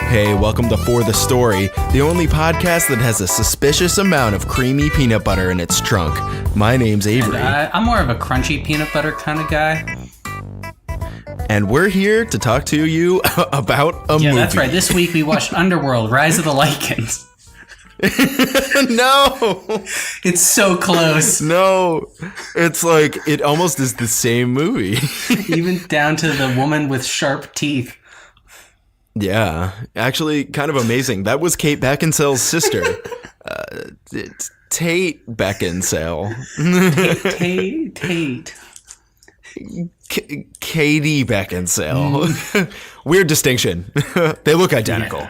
Hey, welcome to For the Story, the only podcast that has a suspicious amount of creamy peanut butter in its trunk. My name's Avery. And I'm more of a crunchy peanut butter kind of guy. And we're here to talk to you about a movie. Yeah, that's right. This week we watched Underworld, Rise of the Lycans. No! It's so close. No. It's like, it almost is the same movie. Even down to the woman with sharp teeth. Yeah, actually kind of amazing. That was Kate Beckinsale's sister. It's Tate Beckinsale. Tate. Katie Beckinsale. Weird distinction. They look identical.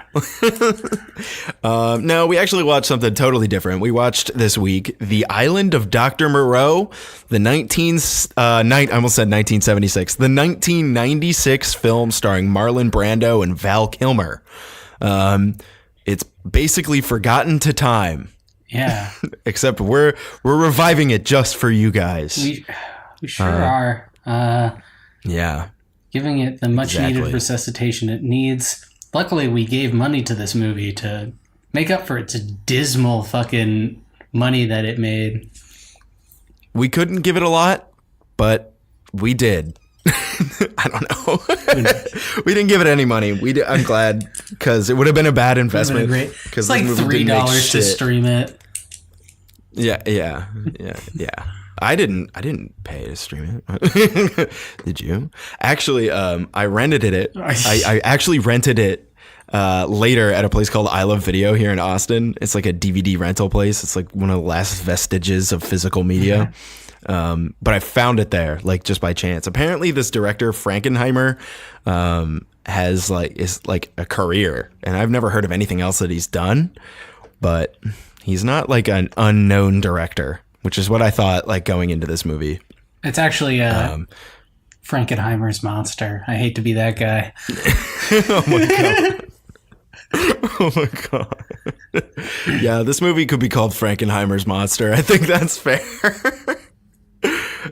Yeah. No, we actually watched something totally different. We watched this week The Island of Dr. Moreau, the 1996 film starring Marlon Brando and Val Kilmer. It's basically forgotten to time. Yeah. Except we're reviving it just for you guys. We sure are. Yeah. Giving it the much needed resuscitation it needs. Luckily, we gave money to this movie to make up for its dismal fucking money that it made. We couldn't give it a lot, but we did. I don't know. We didn't give it any money. I'm glad, because it would have been a bad investment. It's like $3 to stream it. Yeah. I didn't pay to stream it. Did you? Actually, I rented it. I actually rented it later at a place called I Love Video here in Austin. It's like a DVD rental place. It's like one of the last vestiges of physical media. But I found it there, like, just by chance. Apparently, this director Frankenheimer is like a career, and I've never heard of anything else that he's done. But he's not like an unknown director, which is what I thought, like, going into this movie. It's actually Frankenheimer's monster. I hate to be that guy. Oh my god. Oh my god. Yeah, this movie could be called Frankenheimer's Monster. I think that's fair.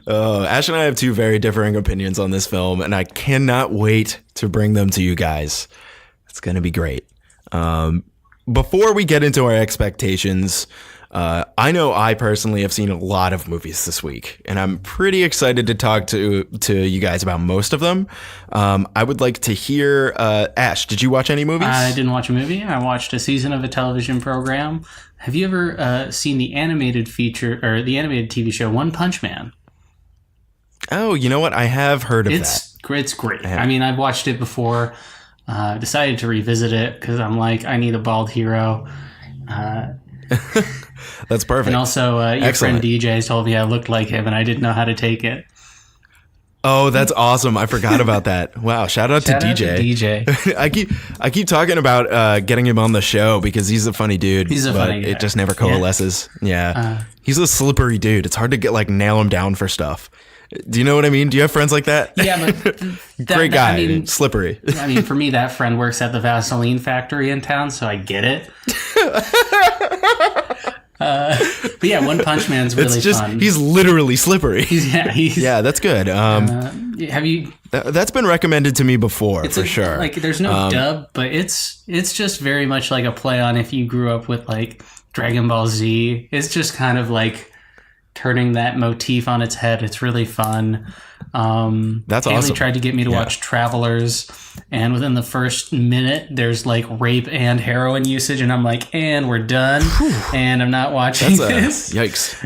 Ash and I have two very differing opinions on this film, and I cannot wait to bring them to you guys. It's going to be great. Before we get into our expectations, I know I personally have seen a lot of movies this week, and I'm pretty excited to talk to you guys about most of them. I would like to hear, Ash, did you watch any movies? I didn't watch a movie. I watched a season of a television program. Have you ever seen the animated feature, or the animated TV show One Punch Man? Oh, you know what? I have heard of that. It's great. I mean, I've watched it before. Decided to revisit it because I'm like, I need a bald hero. That's perfect. And also, your friend DJ told me I looked like him, and I didn't know how to take it. Oh, that's awesome! I forgot about that. Wow! Shout out to DJ. I keep talking about getting him on the show because he's a funny dude. He's a funny guy. It just never coalesces. Yeah. He's a slippery dude. It's hard to nail him down for stuff. Do you know what I mean? Do you have friends like that? Yeah, but great guy. I mean, slippery. I mean, for me, that friend works at the Vaseline factory in town, so I get it. But yeah, One Punch Man's really fun. He's literally slippery. Yeah, that's good. Have you? That's been recommended to me before, for sure. Like, there's no dub, but it's just very much like a play on if you grew up with like Dragon Ball Z. It's just kind of like turning that motif on its head. It's really fun. That's Haley awesome. tried to get me to watch Travelers, and within the first minute there's like rape and heroin usage, and I'm like, and we're done. And I'm not watching this. Yikes.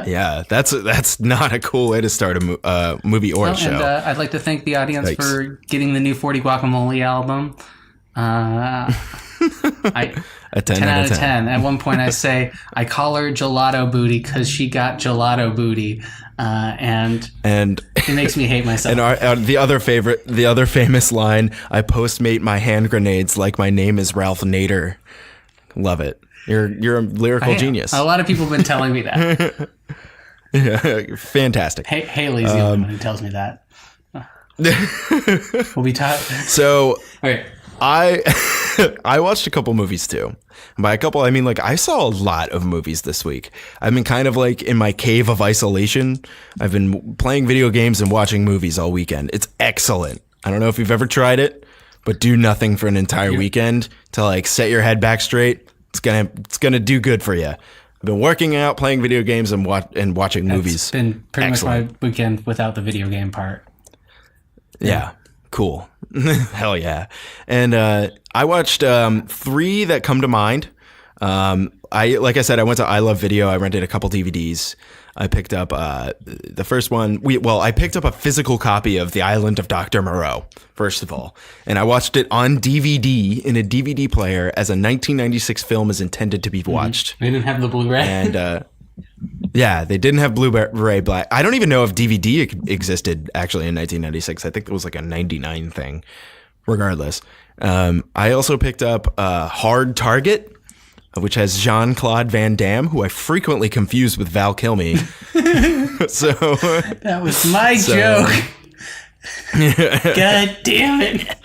Yeah, that's not a cool way to start a movie or a show. And I'd like to thank the audience for getting the new 40 Guacamole album. A 10 out of 10. At one point I say, I call her Gelato Booty because she got gelato booty. And it makes me hate myself. And the other famous line, I postmate my hand grenades like my name is Ralph Nader. Love it. You're a lyrical genius. A lot of people have been telling me that. Yeah, fantastic. Haley's the only one who tells me that. We'll be taught. So okay. I watched a couple movies too. And by a couple, I mean, like, I saw a lot of movies this week. I've been kind of like in my cave of isolation. I've been playing video games and watching movies all weekend. It's excellent. I don't know if you've ever tried it, but do nothing for an entire weekend to like set your head back straight. It's gonna do good for you. I've been working out, playing video games, and watching movies. It's been pretty much my weekend without the video game part. Yeah. Cool. Hell yeah. And I watched 3 that come to mind. Like I said, I went to I Love Video. I rented a couple DVDs. I picked up the first one. I picked up a physical copy of The Island of Dr. Moreau, first of all. And I watched it on DVD in a DVD player as a 1996 film is intended to be watched. They didn't have the Blu-ray. And yeah, they didn't have Blu-ray Black. I don't even know if DVD existed actually in 1996. I think it was like a 99 thing. Regardless. I also picked up Hard Target, which has Jean-Claude Van Damme, who I frequently confuse with Val Kilmer. So that was my joke. God damn it.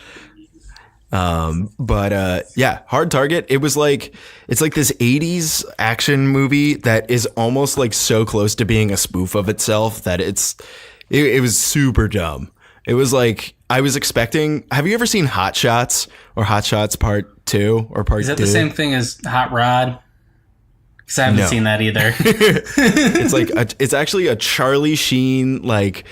Yeah, Hard Target. It's like this 80s action movie that is almost like so close to being a spoof of itself that it was super dumb. It was like I was expecting. Have you ever seen Hot Shots or Hot Shots Part 2 or Part 2? Is that the same thing as Hot Rod? Because I haven't seen that either. It's actually a Charlie Sheen like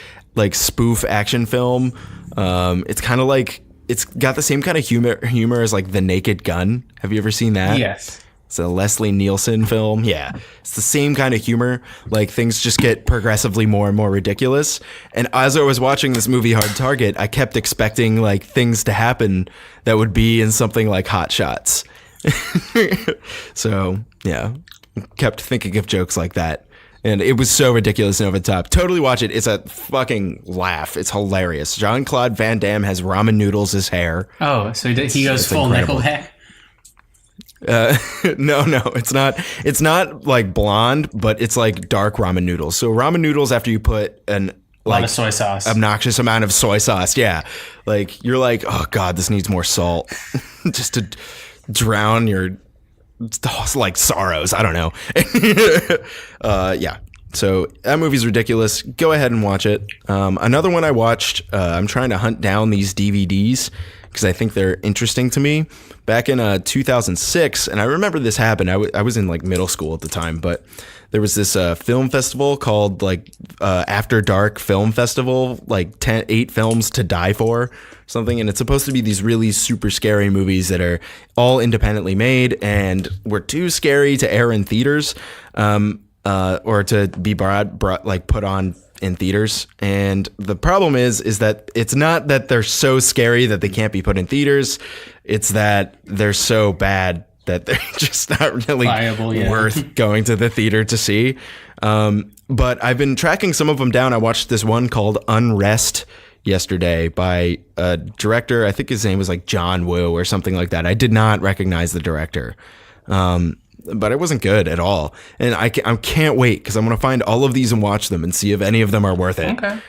spoof action film. It's kind of like it's got the same kind of humor as like The Naked Gun. Have you ever seen that? Yes. It's a Leslie Nielsen film. Yeah. It's the same kind of humor. Like things just get progressively more and more ridiculous. And as I was watching this movie Hard Target, I kept expecting like things to happen that would be in something like Hot Shots. So yeah, kept thinking of jokes like that. And it was so ridiculous and over the top. Totally watch it. It's a fucking laugh. It's hilarious. Jean-Claude Van Damme has ramen noodles as hair. Oh, so he goes full incredible. Nickelback? No, it's not like blonde, but it's like dark ramen noodles. So ramen noodles after you put a lot of soy sauce, obnoxious amount of soy sauce. Yeah. Like you're like, oh God, this needs more salt just to drown your like sorrows. I don't know. Yeah. So that movie's ridiculous. Go ahead and watch it. Another one I watched, I'm trying to hunt down these DVDs because I think they're interesting to me. Back in 2006, and I remember this happened. I was in like middle school at the time, but there was this film festival called like After Dark Film Festival, like 8 films to die for, something. And it's supposed to be these really super scary movies that are all independently made and were too scary to air in theaters, or to be brought like put on in theaters. And the problem is that it's not that they're so scary that they can't be put in theaters. It's that they're so bad that they're just not really viable, worth going to the theater to see. But I've been tracking some of them down. I watched this one called Unrest yesterday by a director. I think his name was like John Woo or something like that. I did not recognize the director. But it wasn't good at all. And I can't wait because I'm going to find all of these and watch them and see if any of them are worth it. Okay.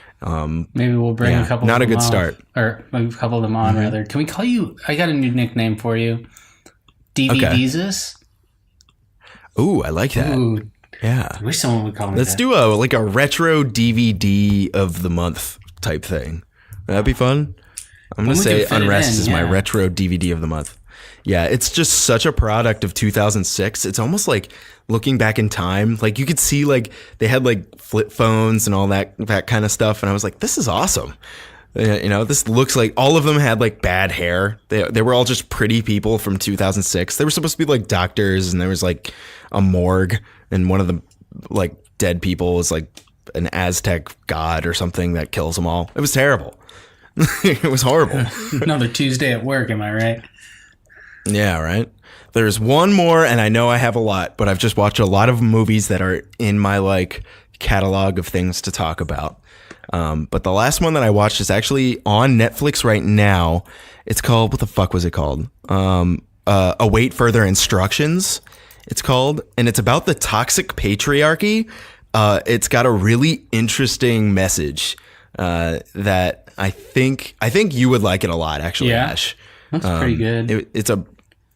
Maybe we'll bring a couple not of them a good start. Or maybe a couple of them on, rather. Can we call you... I got a new nickname for you. DVDesus. Okay. Ooh, I like that. Ooh. Yeah. I wish someone would call me Let's do a retro DVD of the month type thing. That'd be fun. I'm going to say Unrest is my retro DVD of the month. Yeah, it's just such a product of 2006. It's almost like looking back in time. Like you could see like they had like flip phones and all that kind of stuff. And I was like, this is awesome. This looks like all of them had like bad hair. They were all just pretty people from 2006. They were supposed to be like doctors, and there was like a morgue, and one of the like dead people was like an Aztec god or something that kills them all. It was terrible. It was horrible. Another Tuesday at work, am I right? Yeah, right. There's one more, and I know I have a lot, but I've just watched a lot of movies that are in my like catalog of things to talk about. But the last one that I watched is actually on Netflix right now. It's called, what the fuck was it called? Await Further Instructions, it's called. And it's about the toxic patriarchy. It's got a really interesting message that I think you would like it a lot, actually, yeah. Ash. That's pretty good.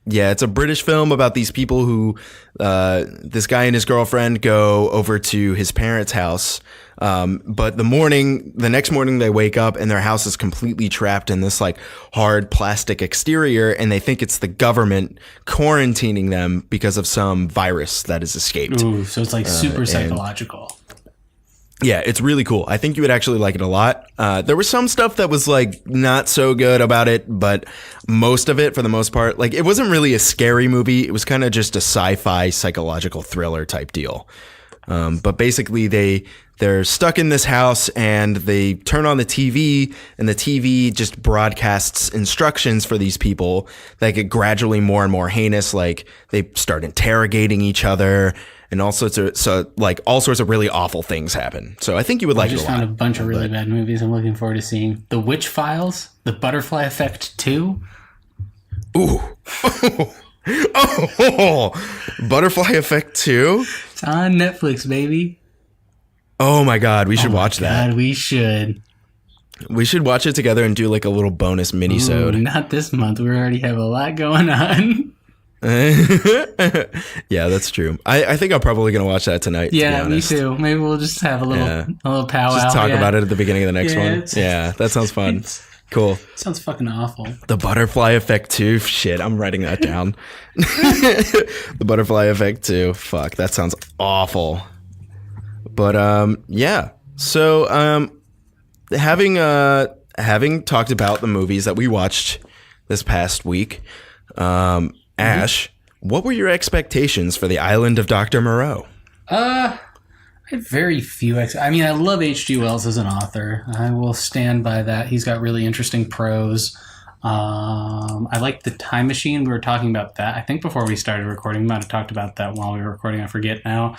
it's a British film about these people who, this guy and his girlfriend go over to his parents' house. But the next morning they wake up and their house is completely trapped in this like hard plastic exterior, and they think it's the government quarantining them because of some virus that has escaped. Ooh, so it's like super psychological. Yeah, it's really cool. I think you would actually like it a lot. There was some stuff that was like not so good about it, but most of it, for the most part, like it wasn't really a scary movie. It was kind of just a sci-fi psychological thriller type deal. But basically they're stuck in this house and they turn on the TV, and the TV just broadcasts instructions for these people that get gradually more and more heinous. Like they start interrogating each other, and all sorts of really awful things happen. So I think you would like it a lot. I just found a bunch of really bad movies I'm looking forward to seeing. The Witch Files, The Butterfly Effect 2. Ooh. Butterfly Effect 2? It's on Netflix, baby. Oh my God, we should watch that. God, we should. We should watch it together and do like a little bonus mini-sode. Not this month. We already have a lot going on. Yeah, that's true. I think I'm probably gonna watch that tonight. Yeah, me too. Maybe we'll just have a little powwow. Just talk about it at the beginning of the next one. Yeah, that sounds fun. Cool. Sounds fucking awful. The Butterfly Effect 2. Shit, I'm writing that down. The Butterfly Effect 2. Fuck, that sounds awful. But yeah. So having talked about the movies that we watched this past week, Ash, what were your expectations for The Island of Dr. Moreau? I had very few. I mean, I love H.G. Wells as an author. I will stand by that. He's got really interesting prose. I like The Time Machine. We were talking about that, I think, before we started recording. We might have talked about that while we were recording. I forget now.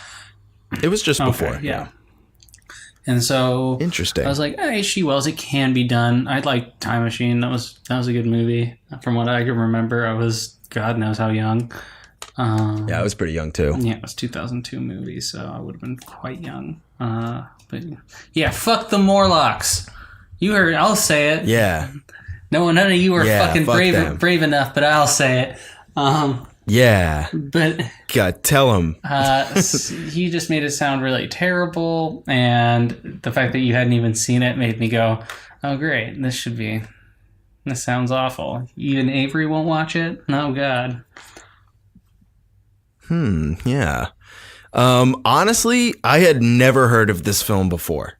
It was just before. Yeah. And so interesting. I was like, H.G. Wells, it can be done. I like Time Machine. That was a good movie. From what I can remember, I was God knows how young. Yeah, I was pretty young too. Yeah, it was 2002 movie, so I would have been quite young. But yeah, fuck the Morlocks. You heard? I'll say it. Yeah. No, none of you are fucking brave enough, but I'll say it. Yeah. But God, tell him. He just made it sound really terrible, and the fact that you hadn't even seen it made me go, "Oh, great! This sounds awful." Even Avery won't watch it. Oh God. Yeah. Honestly, I had never heard of this film before.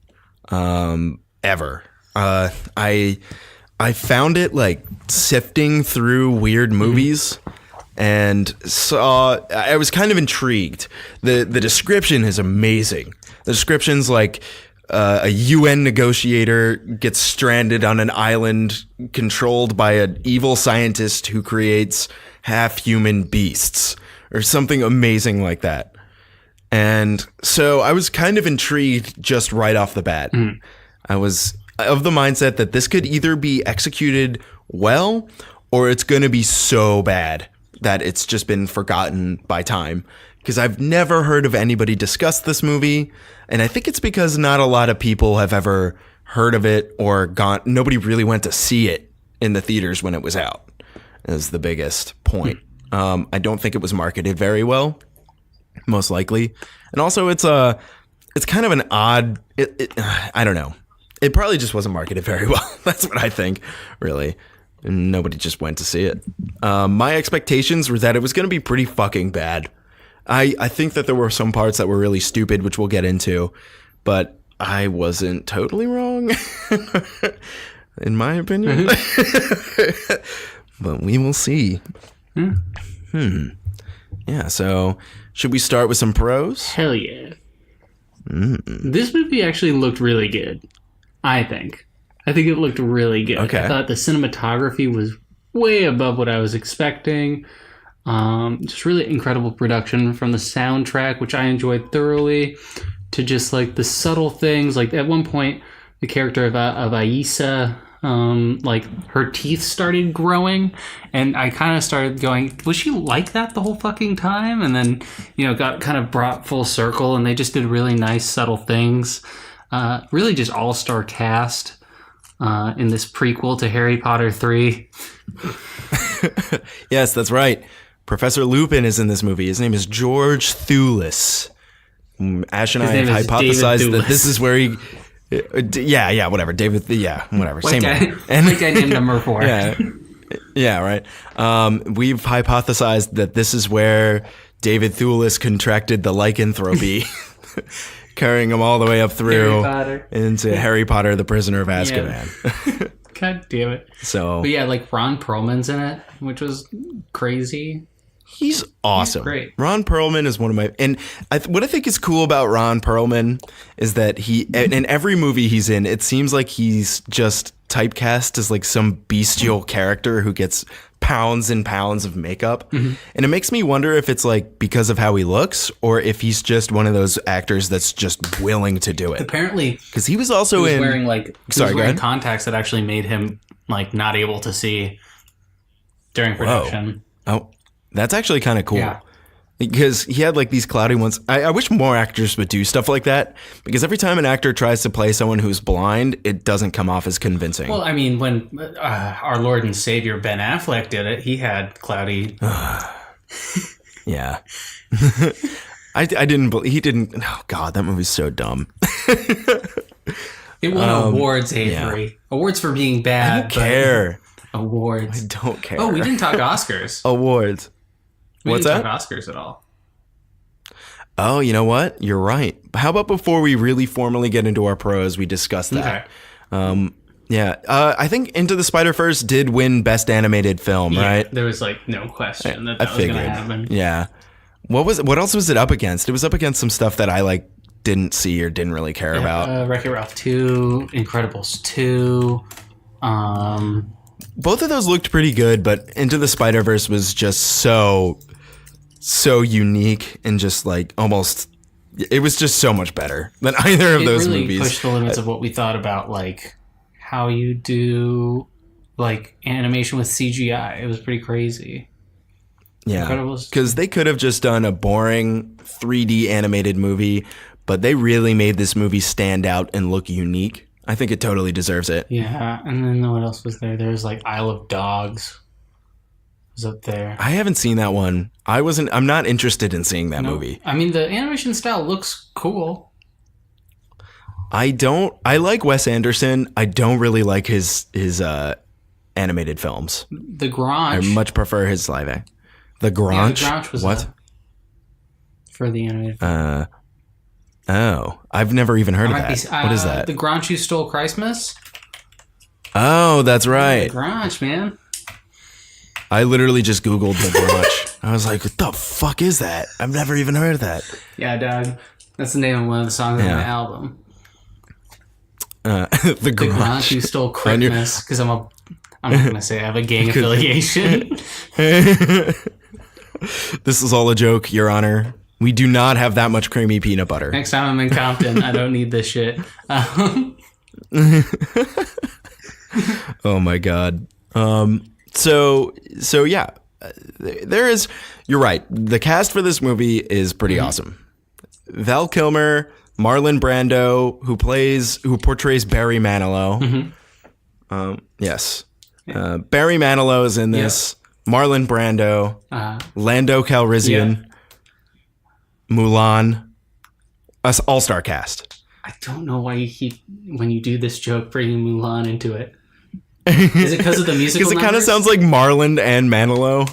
Ever. I found it like sifting through weird movies. And I was kind of intrigued. The description is amazing. The description's like a UN negotiator gets stranded on an island controlled by an evil scientist who creates half-human beasts or something amazing like that. And so I was kind of intrigued just right off the bat. I was of the mindset that this could either be executed well or it's going to be so bad that it's just been forgotten by time, because I've never heard of anybody discuss this movie, and I think it's because not a lot of people have ever heard of it or nobody really went to see it in the theaters when it was out, is the biggest point. I don't think it was marketed very well, most likely, and also it's kind of an odd, I don't know, it probably just wasn't marketed very well. That's what I think, really. And nobody just went to see it. My expectations were that it was going to be pretty fucking bad. I think that there were some parts that were really stupid, which we'll get into, but I wasn't totally wrong, in my opinion. But we will see. Yeah, so should we start with some pros? Hell yeah. This movie actually looked really good, I think. I think it looked really good. Okay. I thought the cinematography was way above what I was expecting. Just really incredible production, from the soundtrack, which I enjoyed thoroughly, to just like the subtle things. Like at one point, the character of Aisa, like her teeth started growing, and I kind of started going, was she like that the whole fucking time? And then, got kind of brought full circle, and they just did really nice subtle things. Really just all-star cast. In this prequel to Harry Potter 3. Yes, that's right. Professor Lupin is in this movie. His name is George Thulis. Ash and I have hypothesized that this is where he... Yeah, whatever. David, whatever. White Same guy, name. white guy named number 4. Yeah, right. We've hypothesized that this is where David Thewlis contracted the lycanthropy, carrying him all the way up through into Harry Potter, the Prisoner of Azkaban. Yeah. God damn it. So, but yeah, like Ron Perlman's in it, which was crazy. He's awesome. He's great. Ron Perlman is one of my... And what I think is cool about Ron Perlman is that in every movie he's in, it seems like he's just typecast as like some bestial character who gets pounds and pounds of makeup. Mm-hmm. And it makes me wonder if it's like because of how he looks or if he's just one of those actors that's just willing to do it. Apparently... Because he was also wearing contacts that actually made him like not able to see during production. Whoa. Oh. That's actually kind of cool. Yeah. Because he had like these cloudy ones. I wish more actors would do stuff like that. Because every time an actor tries to play someone who's blind, it doesn't come off as convincing. Well, I mean, when our Lord and Savior Ben Affleck did it, he had cloudy. Yeah. I didn't believe he didn't. Oh God, that movie's so dumb. It won awards, Avery. Yeah. Awards for being bad. I don't care. Awards. I don't care. Oh, we didn't talk Oscars. Awards. What's that? We didn't talk Oscars at all. Oh, you know what? You're right. How about before we really formally get into our pros, we discuss that? Okay. I think Into the Spider-Verse did win Best Animated Film, right? There was like no question that was going to happen. Yeah. What else was it up against? It was up against some stuff that I like didn't see or didn't really care about. Wreck-It Ralph 2, Incredibles 2. Both of those looked pretty good, but Into the Spider-Verse was just so unique and just like almost, it was just so much better than either of those movies. It really pushed the limits of what we thought about like how you do like animation with CGI. It was pretty crazy. Yeah, because they could have just done a boring 3D animated movie, but they really made this movie stand out and look unique. I think it totally deserves it. Yeah, and then what else was there? There was like Isle of Dogs was up there. I haven't seen that one. I'm not interested in seeing that movie. I mean, the animation style looks cool. I like Wes Anderson. I don't really like his animated films. The Grinch. I much prefer his live act. The Grinch? Yeah, the Grinch was what? For the animated film. Oh, I've never even heard of that. What is that? The Grinch Who Stole Christmas. Oh, that's right. The Grinch, man. I literally just Googled the Grinch. I was like, what the fuck is that? I've never even heard of that. Yeah, dog. That's the name of one of the songs on the album. The Grinch Who Stole Christmas. Because I'm not going to say I have a gang affiliation. This is all a joke, Your Honor. We do not have that much creamy peanut butter. Next time I'm in Compton, I don't need this shit. Oh my God. So yeah, there is, you're right. The cast for this movie is pretty awesome. Val Kilmer, Marlon Brando, who portrays Barry Manilow. Yes. Barry Manilow is in this. Yep. Marlon Brando, Lando Calrissian. Yeah. Mulan, us all-star cast. I don't know why you keep, when you do this joke, bringing Mulan into it. Is it because of the musical numbers? Because it kind of sounds like Marlon and Manilow.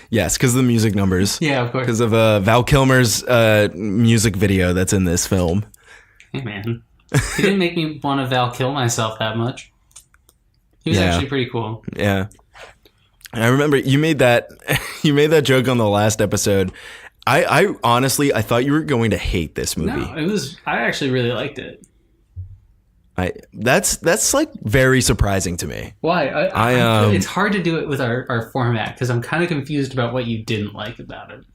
Yes, because of the music numbers. Yeah, of course. Because of Val Kilmer's music video that's in this film. Hey, man. He didn't make me want to Val kill myself that much. He was actually pretty cool. Yeah. I remember you made that joke on the last episode. I honestly, I thought you were going to hate this movie. No, I actually really liked it. That's like very surprising to me. Why? It's hard to do it with our format because I'm kind of confused about what you didn't like about it.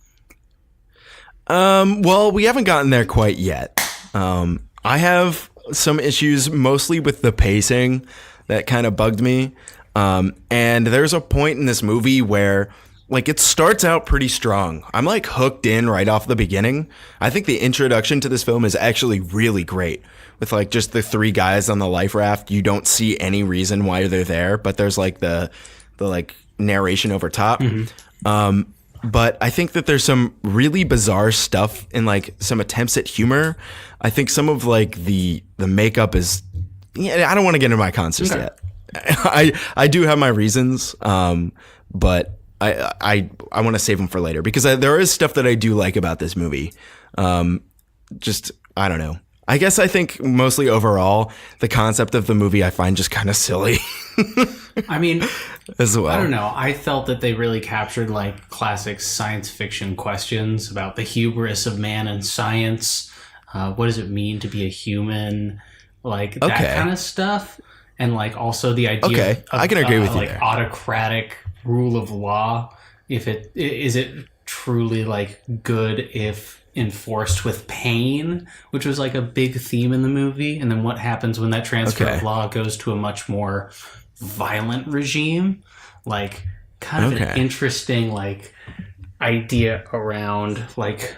Well, we haven't gotten there quite yet. I have some issues mostly with the pacing that kind of bugged me. And there's a point in this movie where like it starts out pretty strong. I'm like hooked in right off the beginning. I think the introduction to this film is actually really great. With like just the three guys on the life raft, you don't see any reason why they're there, but there's like the like narration over top. But I think that there's some really bizarre stuff in like some attempts at humor. I think some of like the makeup is, I don't want to get into my cons just yet. I do have my reasons, but I want to save them for later because there is stuff that I do like about this movie. Just, I don't know. I guess I think mostly overall, the concept of the movie I find just kind of silly. I mean, as well. I don't know. I felt that they really captured like classic science fiction questions about the hubris of man and science. What does it mean to be a human? Like that kind of stuff. And like also the idea of I can agree with you like there. Autocratic rule of law. If it is it truly like good if enforced with pain, which was like a big theme in the movie, and then what happens when that transfer of law goes to a much more violent regime, like kind of an interesting like idea around like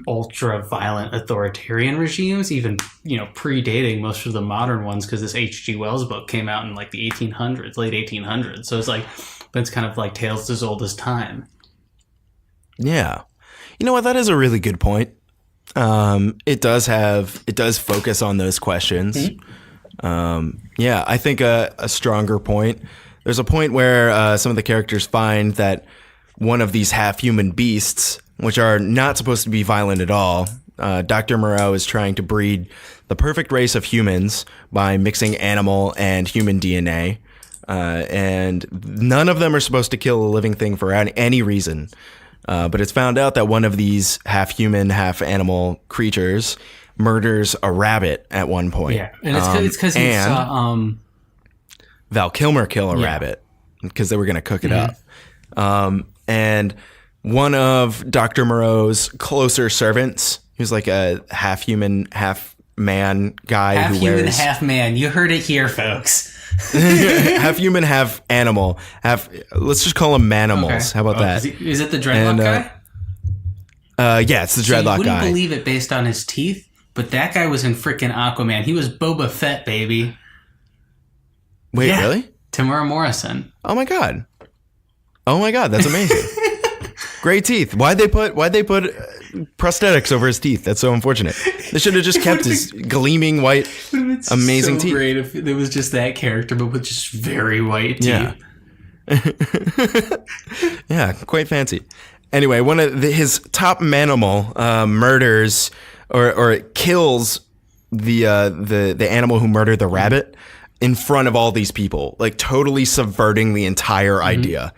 ultra violent authoritarian regimes, even predating most of the modern ones, because this H.G. Wells book came out in like the 1800s, late 1800s, so it's like that's kind of like tales as old as time. Yeah. You know what? That is a really good point. It does focus on those questions. Yeah, I think a stronger point. There's a point where some of the characters find that one of these half-human beasts, which are not supposed to be violent at all, Dr. Moreau is trying to breed the perfect race of humans by mixing animal and human DNA. And none of them are supposed to kill a living thing for any reason. But it's found out that one of these half-human, half-animal creatures murders a rabbit at one point. Yeah, and it's because he saw Val Kilmer kill a rabbit because they were going to cook it up. And one of Dr. Moreau's closer servants, who's like a half-human, half-man guy who wears... Half-human, half-man. You heard it here, folks. Half human, half animal. Let's just call them manimals. Okay. How about that? Is it the dreadlock guy? Yeah, it's the dreadlock guy. You wouldn't believe it based on his teeth, but that guy was in freaking Aquaman. He was Boba Fett, baby. Wait, really? Tamara Morrison. Oh my god, that's amazing. Great teeth. Why'd they put prosthetics over his teeth? That's so unfortunate. They should have just kept his gleaming white, amazing teeth. Great if it was just that character, but with just very white teeth. Yeah, yeah, quite fancy. Anyway, one of his top manimal murders or kills the animal who murdered the rabbit in front of all these people, like totally subverting the entire idea.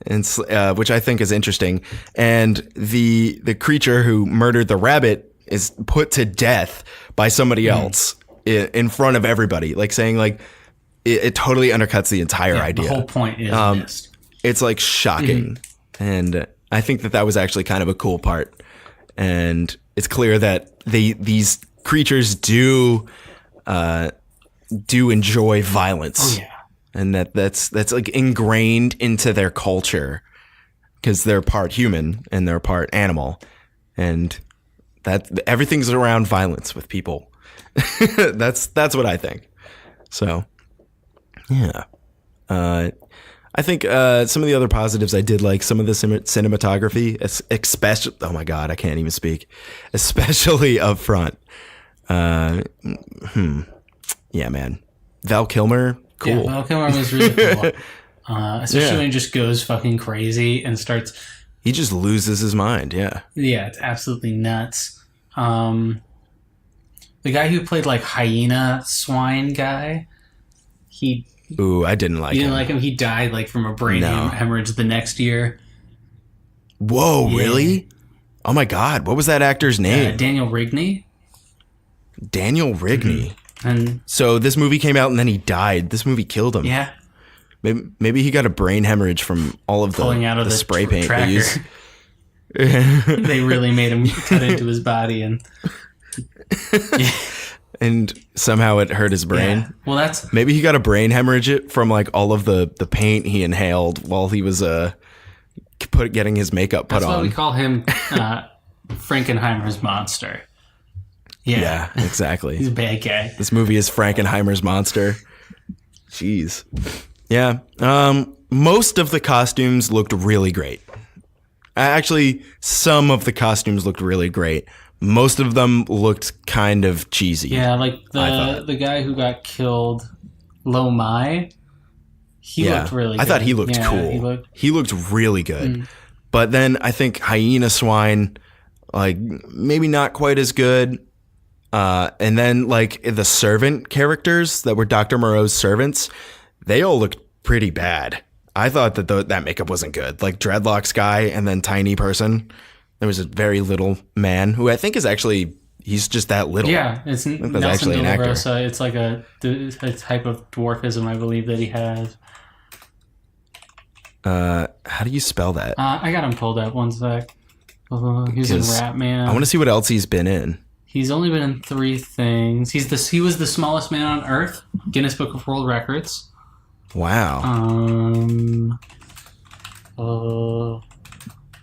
And which I think is interesting. And the creature who murdered the rabbit is put to death by somebody else in front of everybody, like saying like it totally undercuts the entire idea. The whole point is missed. It's like shocking. And I think that was actually kind of a cool part. And it's clear that these creatures do enjoy violence. Oh yeah. And that's like ingrained into their culture because they're part human and they're part animal, and that everything's around violence with people. That's what I think. So, yeah, I think some of the other positives I did like some of the cinematography, especially. Oh my god, I can't even speak. Especially up front. Yeah, man, Val Kilmer. Cool. Yeah, Val Kilmer was really cool. Especially when he just goes fucking crazy and starts... He just loses his mind, yeah. Yeah, it's absolutely nuts. The guy who played like hyena swine guy, Ooh, I didn't like him. You didn't like him? He died like from a brain hemorrhage the next year. Whoa, really? Oh my god, what was that actor's name? Daniel Rigney. Daniel Rigney. And so this movie came out and then he died. This movie killed him. Yeah. Maybe he got a brain hemorrhage from all of the spray paint they used. They really made him cut into his body and and somehow it hurt his brain. Yeah. Well, maybe he got a brain hemorrhage from like all of the paint he inhaled while he was getting his makeup put on. That's why we call him Frankenheimer's monster. Yeah, exactly. He's a bad guy. This movie is Frankenheimer's monster. Jeez. Yeah. Most of the costumes looked really great. Actually, some of the costumes looked really great. Most of them looked kind of cheesy. Yeah, like the guy who got killed, Lo Mai, he looked really good. I thought he looked cool. He looked really good. But then I think Hyena Swine, like, maybe not quite as good. And then, like, the servant characters that were Dr. Moreau's servants, they all looked pretty bad. I thought that that makeup wasn't good. Like, dreadlocks guy and then tiny person. There was a very little man who I think is actually, he's just that little. Yeah, it's Nelson de la Rosa. It's like a type of dwarfism, I believe, that he has. How do you spell that? I got him pulled up. One sec. He's in Rat Man. I want to see what else he's been in. He's only been in 3 things. He was the smallest man on Earth, Guinness Book of World Records. Wow.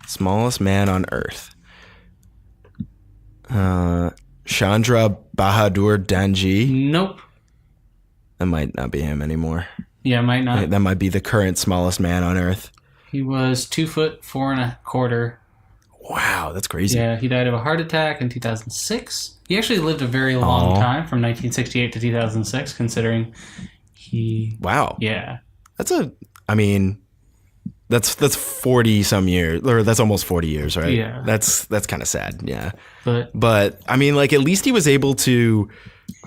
Smallest man on Earth. Chandra Bahadur Danji. Nope. That might not be him anymore. Yeah, might not. That might be the current smallest man on Earth. He was 2 foot 4 1/4. Wow, that's crazy. Yeah, he died of a heart attack in 2006. He actually lived a very long time, from 1968 to 2006, considering he... Wow. Yeah. That's 40 some years, or that's almost 40 years, right? Yeah. That's kind of sad, yeah. But I mean, like, at least he was able to,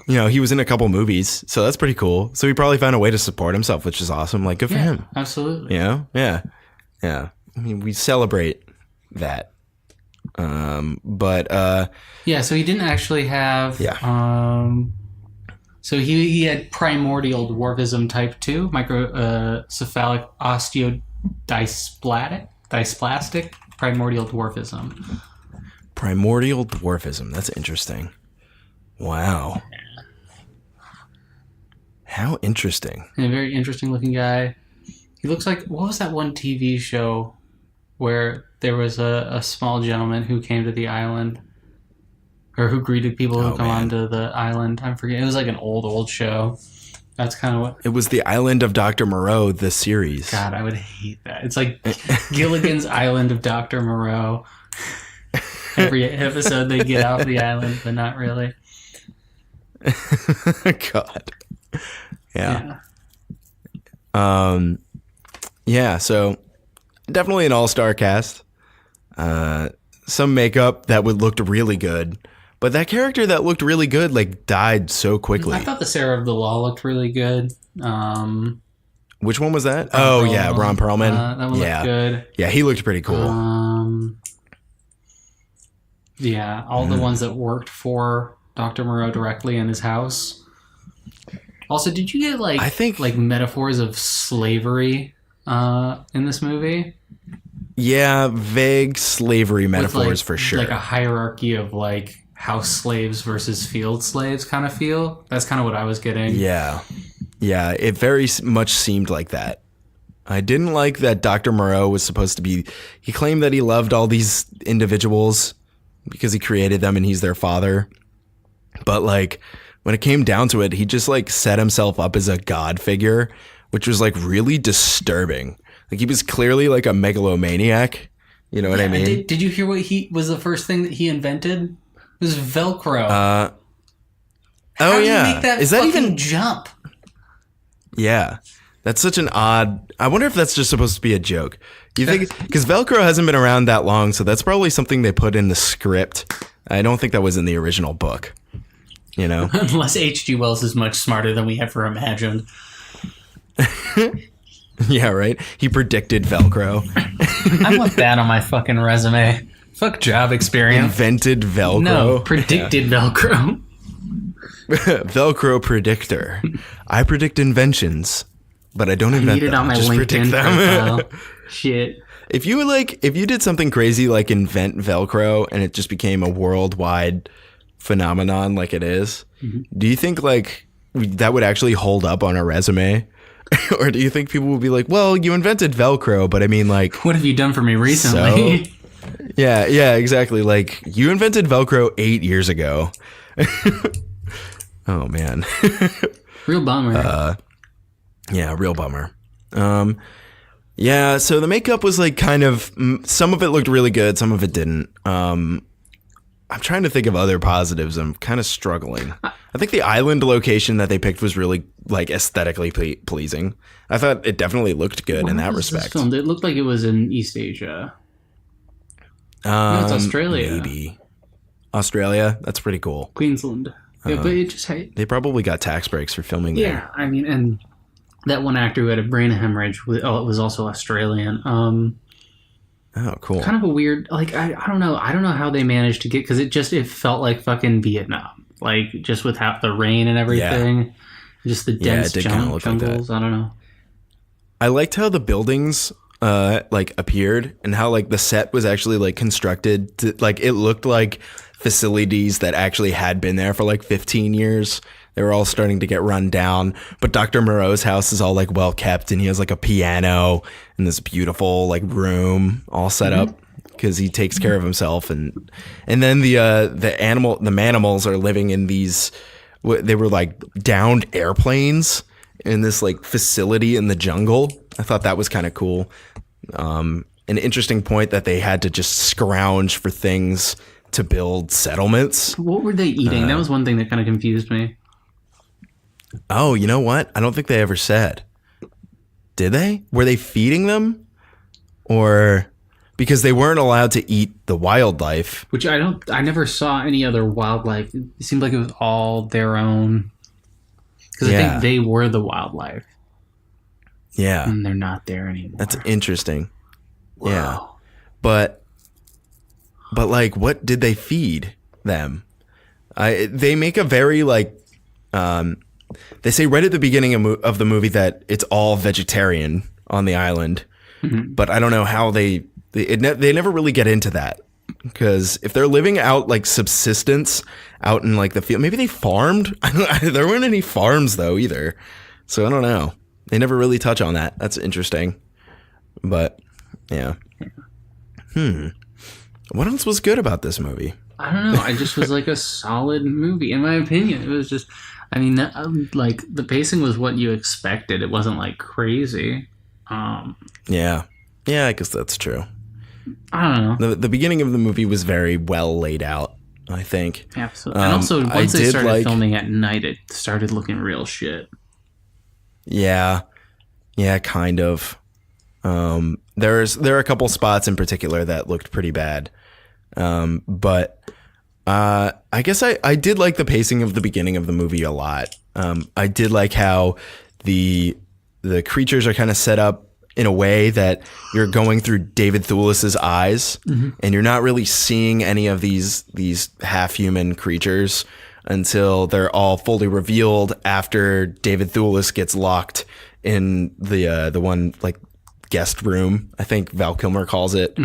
he was in a couple movies, so that's pretty cool. So he probably found a way to support himself, which is awesome. Like, good for him. Absolutely. Yeah. I mean, we celebrate that. So he didn't actually have so he had primordial dwarfism type 2, microcephalic osteodysplastic primordial dwarfism. Primordial dwarfism, that's interesting. Wow. How interesting. And a very interesting looking guy. He looks like, what was that one TV show where there was a small gentleman who came to the island, or who greeted people who come onto the island? I'm forgetting. It was like an old show. That's kind of what... It was the Island of Dr. Moreau, the series. God, I would hate that. It's like Gilligan's Island of Dr. Moreau. Every episode they get off the island, but not really. God. Yeah. So definitely an all-star cast. Some makeup that looked really good, but that character that looked really good like died so quickly. I thought the Sarah of the Law looked really good. Which one was that? Ron Perlman. That one looked good. Yeah, he looked pretty cool. All the ones that worked for Dr. Moreau directly in his house. Also, did you get like metaphors of slavery in this movie? Yeah, vague slavery metaphors for sure. Like a hierarchy of like house slaves versus field slaves kind of feel. That's kind of what I was getting. Yeah, it very much seemed like that. I didn't like that Dr. Moreau was supposed to be... He claimed that he loved all these individuals because he created them and he's their father. But like when it came down to it, he just like set himself up as a god figure, which was like really disturbing. Like he was clearly like a megalomaniac. You know what I mean? Did you hear what was the first thing that he invented? It was Velcro. How do you make that Is that even jump? Yeah. That's such an odd... I wonder if that's just supposed to be a joke. You think... Because Velcro hasn't been around that long, so that's probably something they put in the script. I don't think that was in the original book. You know? Unless H.G. Wells is much smarter than we ever imagined. Yeah, right? He predicted Velcro. I want that on my fucking resume. Fuck job experience. Invented Velcro. No, predicted Velcro. Velcro predictor. I predict inventions, but I don't invent them. I just predict them. Shit. If you did something crazy like invent Velcro and it just became a worldwide phenomenon like it is, do you think like that would actually hold up on a resume? Or do you think people will be like, well, you invented Velcro, but I mean like... What have you done for me recently? So, yeah, exactly. Like you invented Velcro 8 years ago. Oh man. Real bummer. Yeah, real bummer. Yeah, so the makeup was like kind of, some of it looked really good, some of it didn't. I'm trying to think of other positives. I'm kind of struggling. I think the island location that they picked was really like aesthetically pleasing. I thought it definitely looked good in that respect. Filmed? It looked like it was in East Asia. No, it's Australia. Maybe Australia. That's pretty cool. Queensland. Yeah, but it just they probably got tax breaks for filming there. Yeah, I mean, and that one actor who had a brain hemorrhage was also Australian. Oh, cool. Kind of a weird, like, I don't know how they managed to get, because it felt like fucking Vietnam, like just without the rain and everything, just the dense jungles. Like I don't know. I liked how the buildings like appeared, and how like the set was actually like constructed to, like, it looked like facilities that actually had been there for like 15 years. They were all starting to get run down, but Dr. Moreau's house is all like well kept, and he has like a piano in this beautiful like room all set up because he takes care of himself. And then the manimals are living in these, they were like downed airplanes in this like facility in the jungle. I thought that was kind of cool. An interesting point that they had to just scrounge for things to build settlements. What were they eating? That was one thing that kind of confused me. Oh, you know what? I don't think they ever said. Did they? Were they feeding them? Or because they weren't allowed to eat the wildlife. Which I never saw any other wildlife. It seemed like it was all their own. Because I think they were the wildlife. Yeah. And they're not there anymore. That's interesting. Wow. Yeah. But like, what did they feed them? They make a very like, they say right at the beginning of the movie that it's all vegetarian on the island, but I don't know how they never really get into that, because if they're living out like subsistence out in like the field, maybe they farmed. There weren't any farms though either, so I don't know. They never really touch on that. That's interesting, but yeah. What else was good about this movie? I don't know. It just was like a solid movie, in my opinion. It was just, I mean, like the pacing was what you expected. It wasn't like crazy. Yeah, I guess that's true. I don't know. The beginning of the movie was very well laid out, I think. Absolutely. And also, once they started filming at night, it started looking real shit. Yeah, kind of. There are a couple spots in particular that looked pretty bad. But I guess I did like the pacing of the beginning of the movie a lot. I did like how the creatures are kind of set up in a way that you're going through David Thewlis's eyes, and you're not really seeing any of these half-human creatures until they're all fully revealed after David Thewlis gets locked in the one like guest room, I think Val Kilmer calls it.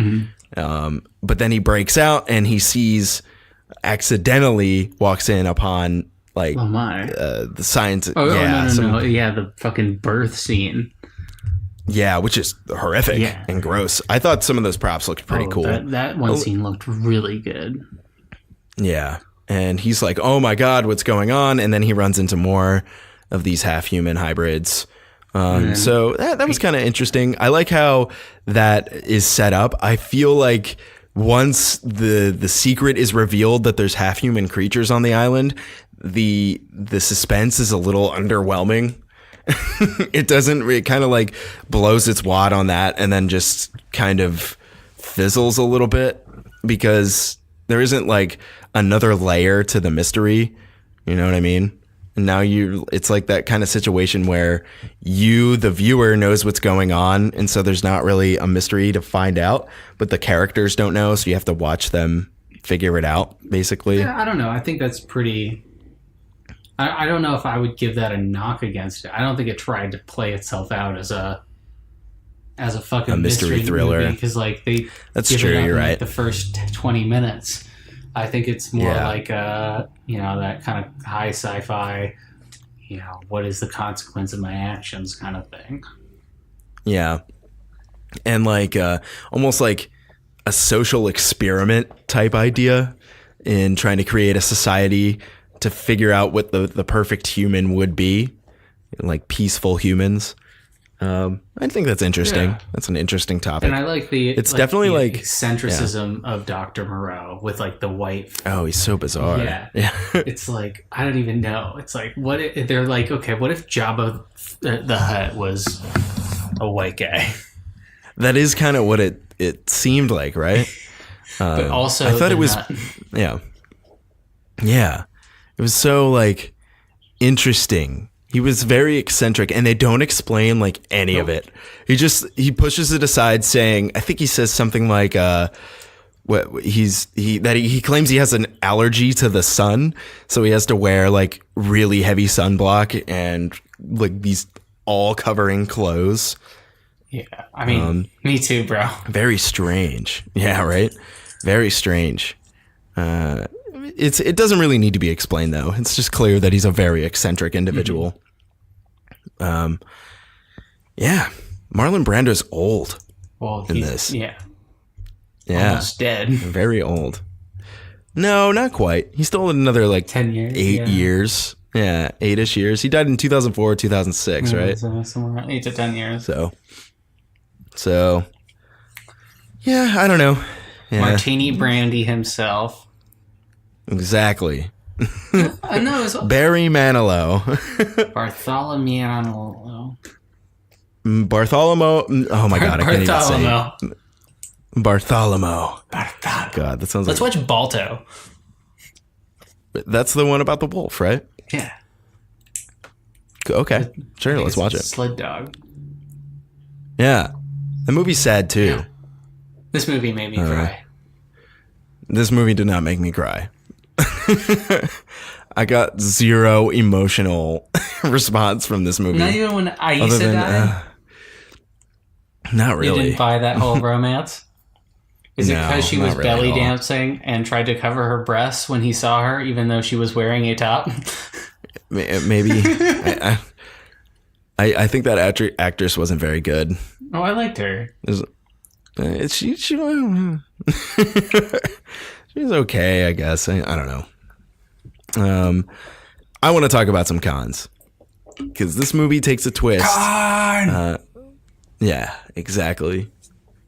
But then he breaks out and he accidentally walks in upon like the science. No. Yeah, the fucking birth scene. Yeah, which is horrific and gross. I thought some of those props looked pretty cool. That one scene looked really good. Yeah. And he's like, oh my God, what's going on? And then he runs into more of these half-human hybrids. So that was kind of interesting. I like how that is set up. I feel like once the secret is revealed that there's half-human creatures on the island, the suspense is a little underwhelming. It kind of like blows its wad on that and then just kind of fizzles a little bit, because there isn't like another layer to the mystery. You know what I mean? And now it's like that kind of situation where the viewer, knows what's going on. And so there's not really a mystery to find out, but the characters don't know. So you have to watch them figure it out, basically. Yeah, I don't know. I think that's pretty... I don't know if I would give that a knock against it. I don't think it tried to play itself out as a fucking mystery thriller. Because like that's true. You're right. Like the first 20 minutes. I think it's more like that kind of high sci-fi, what is the consequence of my actions kind of thing. Yeah. And like almost like a social experiment type idea in trying to create a society to figure out what the perfect human would be, like peaceful humans. I think that's interesting. Yeah. That's an interesting topic. And I like the It's definitely the like eccentricism of Dr. Moreau with like the white. Oh, he's so bizarre. Yeah. Yeah. It's like I don't even know. It's like what if, they're like, okay, what if Jabba the Hutt was a white guy? That is kind of what it seemed like, right? But also, I thought it was, not. yeah. It was so like interesting. He was very eccentric, and they don't explain like any of it. He pushes it aside, saying, I think he says something like, he claims he has an allergy to the sun, so he has to wear like really heavy sunblock and like these all covering clothes. Yeah, I mean, me too, bro. Very strange. Yeah, right. Very strange. It doesn't really need to be explained though. It's just clear that he's a very eccentric individual. Yeah, Marlon Brando's old. Well, in this. Yeah. Almost dead. Very old. No, not quite. He's still another like 10 years. 8 years. Yeah, 8-ish years. He died in 2004, 2006, right? So somewhere around 8 to 10 years. So, yeah, I don't know. Yeah. Martini Brandy himself. Exactly. I know. It's Barry Manilow. Bartholomew. Bartholomew. Oh my God, I can't even say it. Bartholomew. God, that sounds Let's like... watch Balto. That's the one about the wolf, right? Yeah. Okay, sure, let's watch it. Sled Dog. Yeah. The movie's sad, too. Yeah. This movie made me cry. This movie did not make me cry. I got zero emotional response from this movie. Not even when Aisa died? Not really. You didn't buy that whole romance? Is it because she was really belly dancing and tried to cover her breasts when he saw her, even though she was wearing a top? Maybe. I think that actress wasn't very good. Oh, I liked her. She's okay, I guess. I don't know. I want to talk about some cons because this movie takes a twist. Con! Yeah, exactly.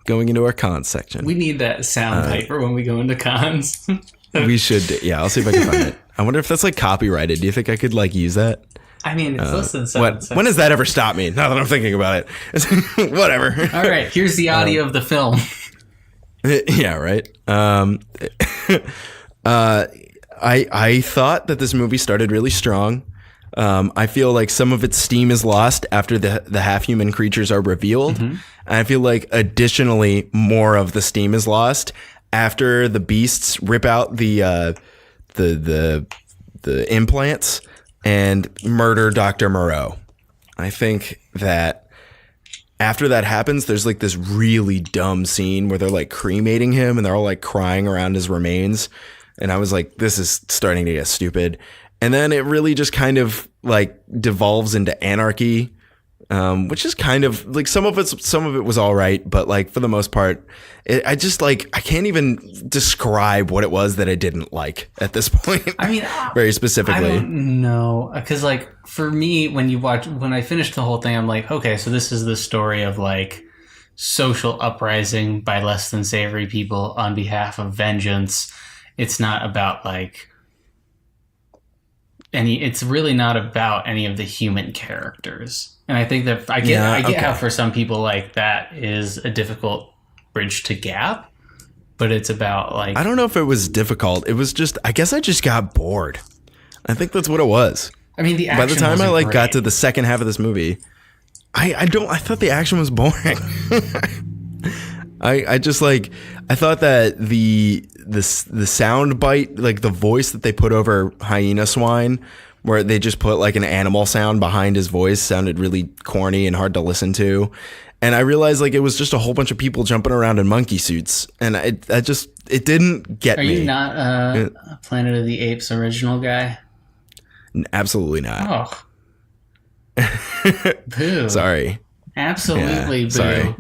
Going into our cons section. We need that sound paper when we go into cons. We should. Yeah, I'll see if I can find it. I wonder if that's like copyrighted. Do you think I could like use that? I mean, it's less than 7 seconds. When does that ever stop me? Now that I'm thinking about it. Whatever. All right, here's the audio of the film. Yeah, right. I thought that this movie started really strong. I feel like some of its steam is lost after the half-human creatures are revealed. Mm-hmm. And I feel like additionally more of the steam is lost after the beasts rip out the implants and murder Dr. Moreau. I think that after that happens, there's like this really dumb scene where they're like cremating him and they're all like crying around his remains. And I was like, this is starting to get stupid. And then it really just kind of like devolves into anarchy, which is kind of like some of it was all right. But like for the most part, I can't even describe what it was that I didn't like at this point. I mean, very specifically. I don't know. Because like for me, when I finished the whole thing, I'm like, okay, so this is the story of like social uprising by less than savory people on behalf of vengeance. It's not about like it's really not about any of the human characters. And I think that I get how for some people like that is a difficult bridge to gap, but it's about like, I don't know if it was difficult. It was just, I guess I just got bored. I think that's what it was. I mean, the action by the time I like great. got to the second half of this movie, I thought the action was boring. I thought that the sound bite, like the voice that they put over Hyena Swine, where they just put like an animal sound behind his voice, sounded really corny and hard to listen to. And I realized like it was just a whole bunch of people jumping around in monkey suits, and it didn't get me. Are you not a Planet of the Apes original guy? Absolutely not. Oh, boo! Sorry. Absolutely, boo. Sorry.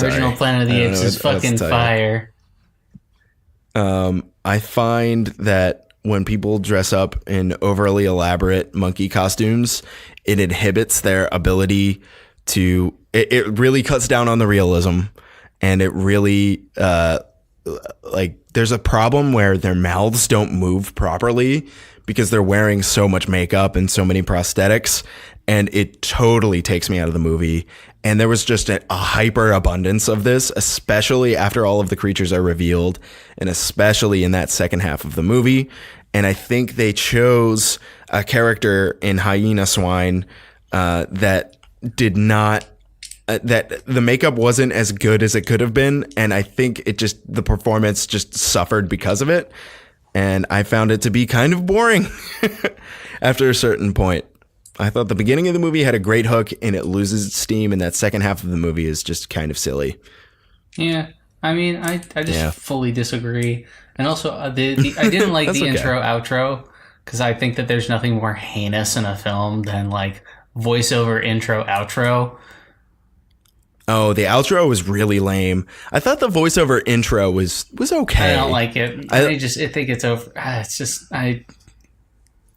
Original Planet of the Apes is fucking fire. I find that when people dress up in overly elaborate monkey costumes, it inhibits their ability it really cuts down on the realism, and it really like there's a problem where their mouths don't move properly because they're wearing so much makeup and so many prosthetics, and it totally takes me out of the movie. And there was just a hyper abundance of this, especially after all of the creatures are revealed, and especially in that second half of the movie. And I think they chose a character in Hyena Swine that did not, that the makeup wasn't as good as it could have been. And I think the performance just suffered because of it. And I found it to be kind of boring after a certain point. I thought the beginning of the movie had a great hook, and it loses its steam, and that second half of the movie is just kind of silly. Yeah, I mean, I just fully disagree. And also, I didn't like the intro outro, because I think that there's nothing more heinous in a film than like voiceover intro outro. Oh, the outro was really lame. I thought the voiceover intro was okay. I don't like it. I think it's over.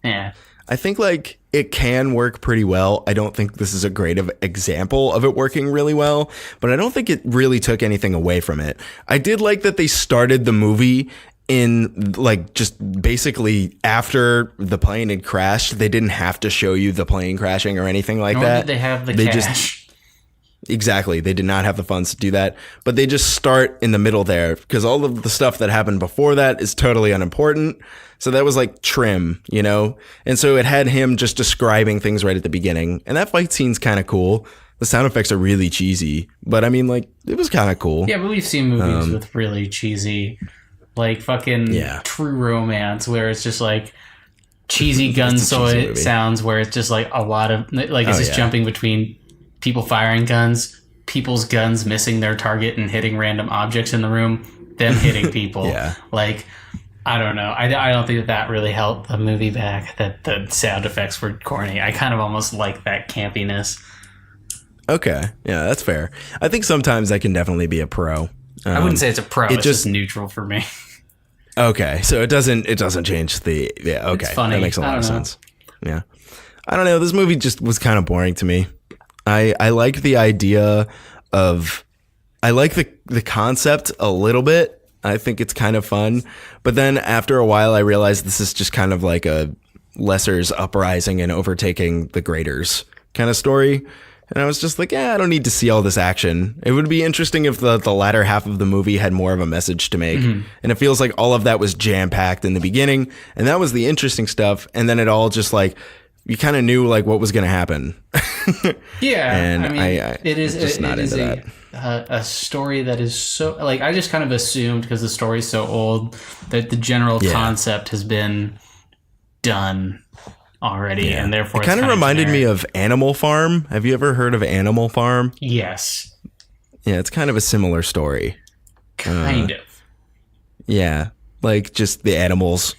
Yeah. I think like it can work pretty well. I don't think this is a great example of it working really well, but I don't think it really took anything away from it. I did like that they started the movie in like just basically after the plane had crashed. They didn't have to show you the plane crashing or anything like that. Nor did they have the cash. Exactly. They did not have the funds to do that, but they just start in the middle there because all of the stuff that happened before that is totally unimportant. So that was like trim, you know? And so it had him just describing things right at the beginning. And that fight scene's kind of cool. The sound effects are really cheesy, but I mean, like, it was kind of cool. Yeah, but we've seen movies with really cheesy, like fucking True Romance, where it's just like cheesy gun sounds, where it's just like a lot of, like, it's just jumping between people firing guns, people's guns missing their target and hitting random objects in the room, them hitting people. Like, I don't know. I don't think that really helped the movie back, that the sound effects were corny. I kind of almost like that campiness. Okay. Yeah, that's fair. I think sometimes that can definitely be a pro. I wouldn't say it's a pro. It's just neutral for me. Okay. So it doesn't change the, okay. It's funny. That makes a lot of sense. Yeah. I don't know. This movie just was kind of boring to me. I like the idea of, I like the concept a little bit. I think it's kind of fun. But then after a while, I realized this is just kind of like a lessers uprising and overtaking the greaters kind of story. And I was just like, I don't need to see all this action. It would be interesting if the latter half of the movie had more of a message to make. Mm-hmm. And it feels like all of that was jam-packed in the beginning. And that was the interesting stuff. And then it all just like, you kind of knew like what was going to happen. Yeah. And I mean, it is a story that is so, like, I just kind of assumed, because the story's so old, that the general concept has been done already, and therefore it kind of reminded me of Animal Farm. Have you ever heard of Animal Farm? Yes. Yeah, it's kind of a similar story. Kind of. Yeah, like just the animals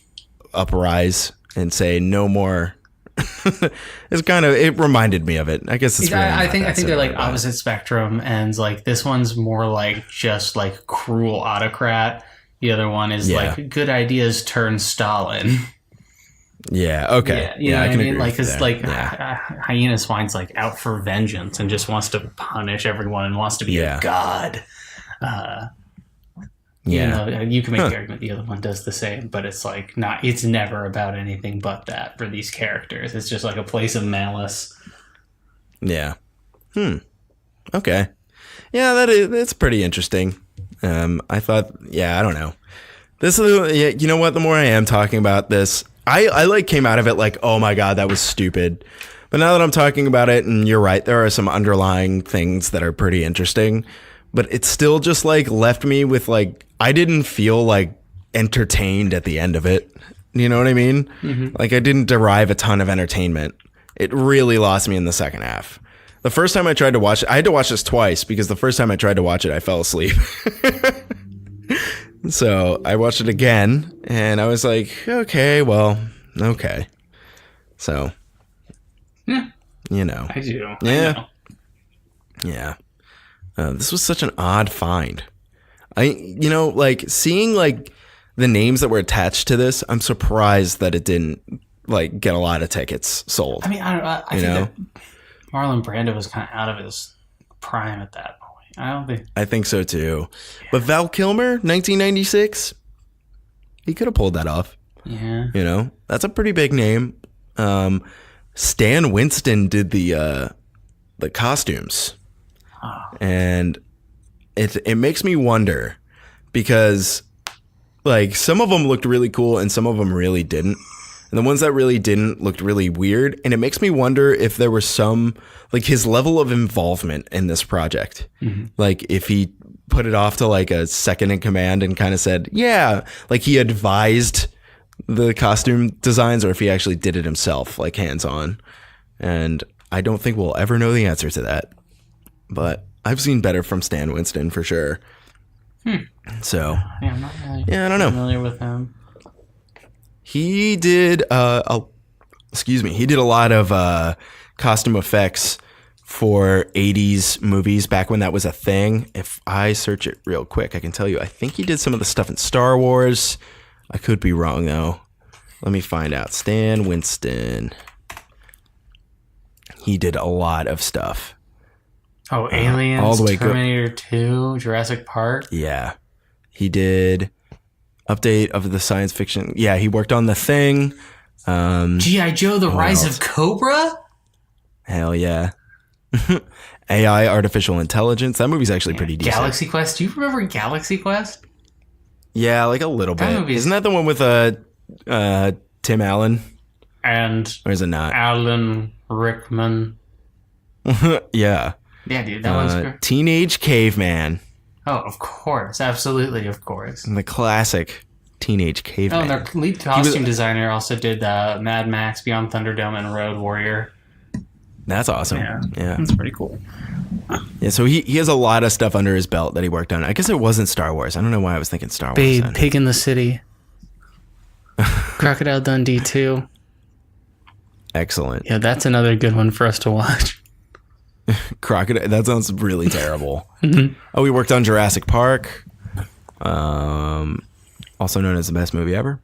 uprise and say no more. It reminded me of it. I guess it's really I think they're like opposite spectrum, and like this one's more like just like cruel autocrat. The other one is like good ideas turn Stalin. Yeah. Okay. Yeah. I can agree. Like, it's like Hyena Swine's like out for vengeance and just wants to punish everyone and wants to be a god. You know, you can make the argument the other one does the same, but it's like not. It's never about anything but that for these characters. It's just like a place of malice. Yeah. Okay. Yeah, that's pretty interesting. I thought. Yeah, I don't know. This is. You know what? The more I am talking about this, I like came out of it like, oh my god, that was stupid. But now that I'm talking about it, and you're right, there are some underlying things that are pretty interesting. But it still just like left me with like, I didn't feel like entertained at the end of it. You know what I mean? Mm-hmm. Like I didn't derive a ton of entertainment. It really lost me in the second half. The first time I tried to watch it, I had to watch this twice because the first time I tried to watch it, I fell asleep. So I watched it again and I was like, okay. So, you know. I do. Yeah. Yeah. This was such an odd find. Like seeing like the names that were attached to this, I'm surprised that it didn't like get a lot of tickets sold. I mean, I think that Marlon Brando was kind of out of his prime at that point. I think so too. Yeah. But Val Kilmer, 1996, he could have pulled that off. Yeah. You know, that's a pretty big name. Stan Winston did the costumes. Oh. And it makes me wonder because like some of them looked really cool and some of them really didn't. And the ones that really didn't looked really weird. And it makes me wonder if there was some, like his level of involvement in this project. Mm-hmm. Like if he put it off to like a second in command and kind of said, yeah, like he advised the costume designs or if he actually did it himself, like hands on. And I don't think we'll ever know the answer to that. But I've seen better from Stan Winston for sure. So, yeah, I'm not really I don't know. Familiar with him. He did, he did a lot of costume effects for 80s movies back when that was a thing. If I search it real quick, I can tell you. I think he did some of the stuff in Star Wars. I could be wrong, though. Let me find out. Stan Winston. He did a lot of stuff. Oh, Aliens, all the way Terminator 2, Jurassic Park. Yeah. He did update of the science fiction. Yeah, he worked on The Thing. G.I. Joe, The Rise of Cobra? Hell yeah. AI, Artificial Intelligence. That movie's actually pretty decent. Galaxy Quest. Do you remember Galaxy Quest? Yeah, like a little bit. Isn't that the one with Tim Allen? Or is it not? Alan Rickman. Yeah. Yeah, dude, that one's great. Teenage Caveman. Oh, of course. Absolutely, of course. And the classic Teenage Caveman. Oh, and their lead costume designer also did Mad Max, Beyond Thunderdome, and Road Warrior. That's awesome. Yeah. That's pretty cool. Yeah, so he has a lot of stuff under his belt that he worked on. I guess it wasn't Star Wars. I don't know why I was thinking Star Wars. Babe, Pig in the City. Crocodile Dundee 2. Excellent. Yeah, that's another good one for us to watch. Crocodile. That sounds really terrible. Oh, we worked on Jurassic Park. Also known as the best movie ever.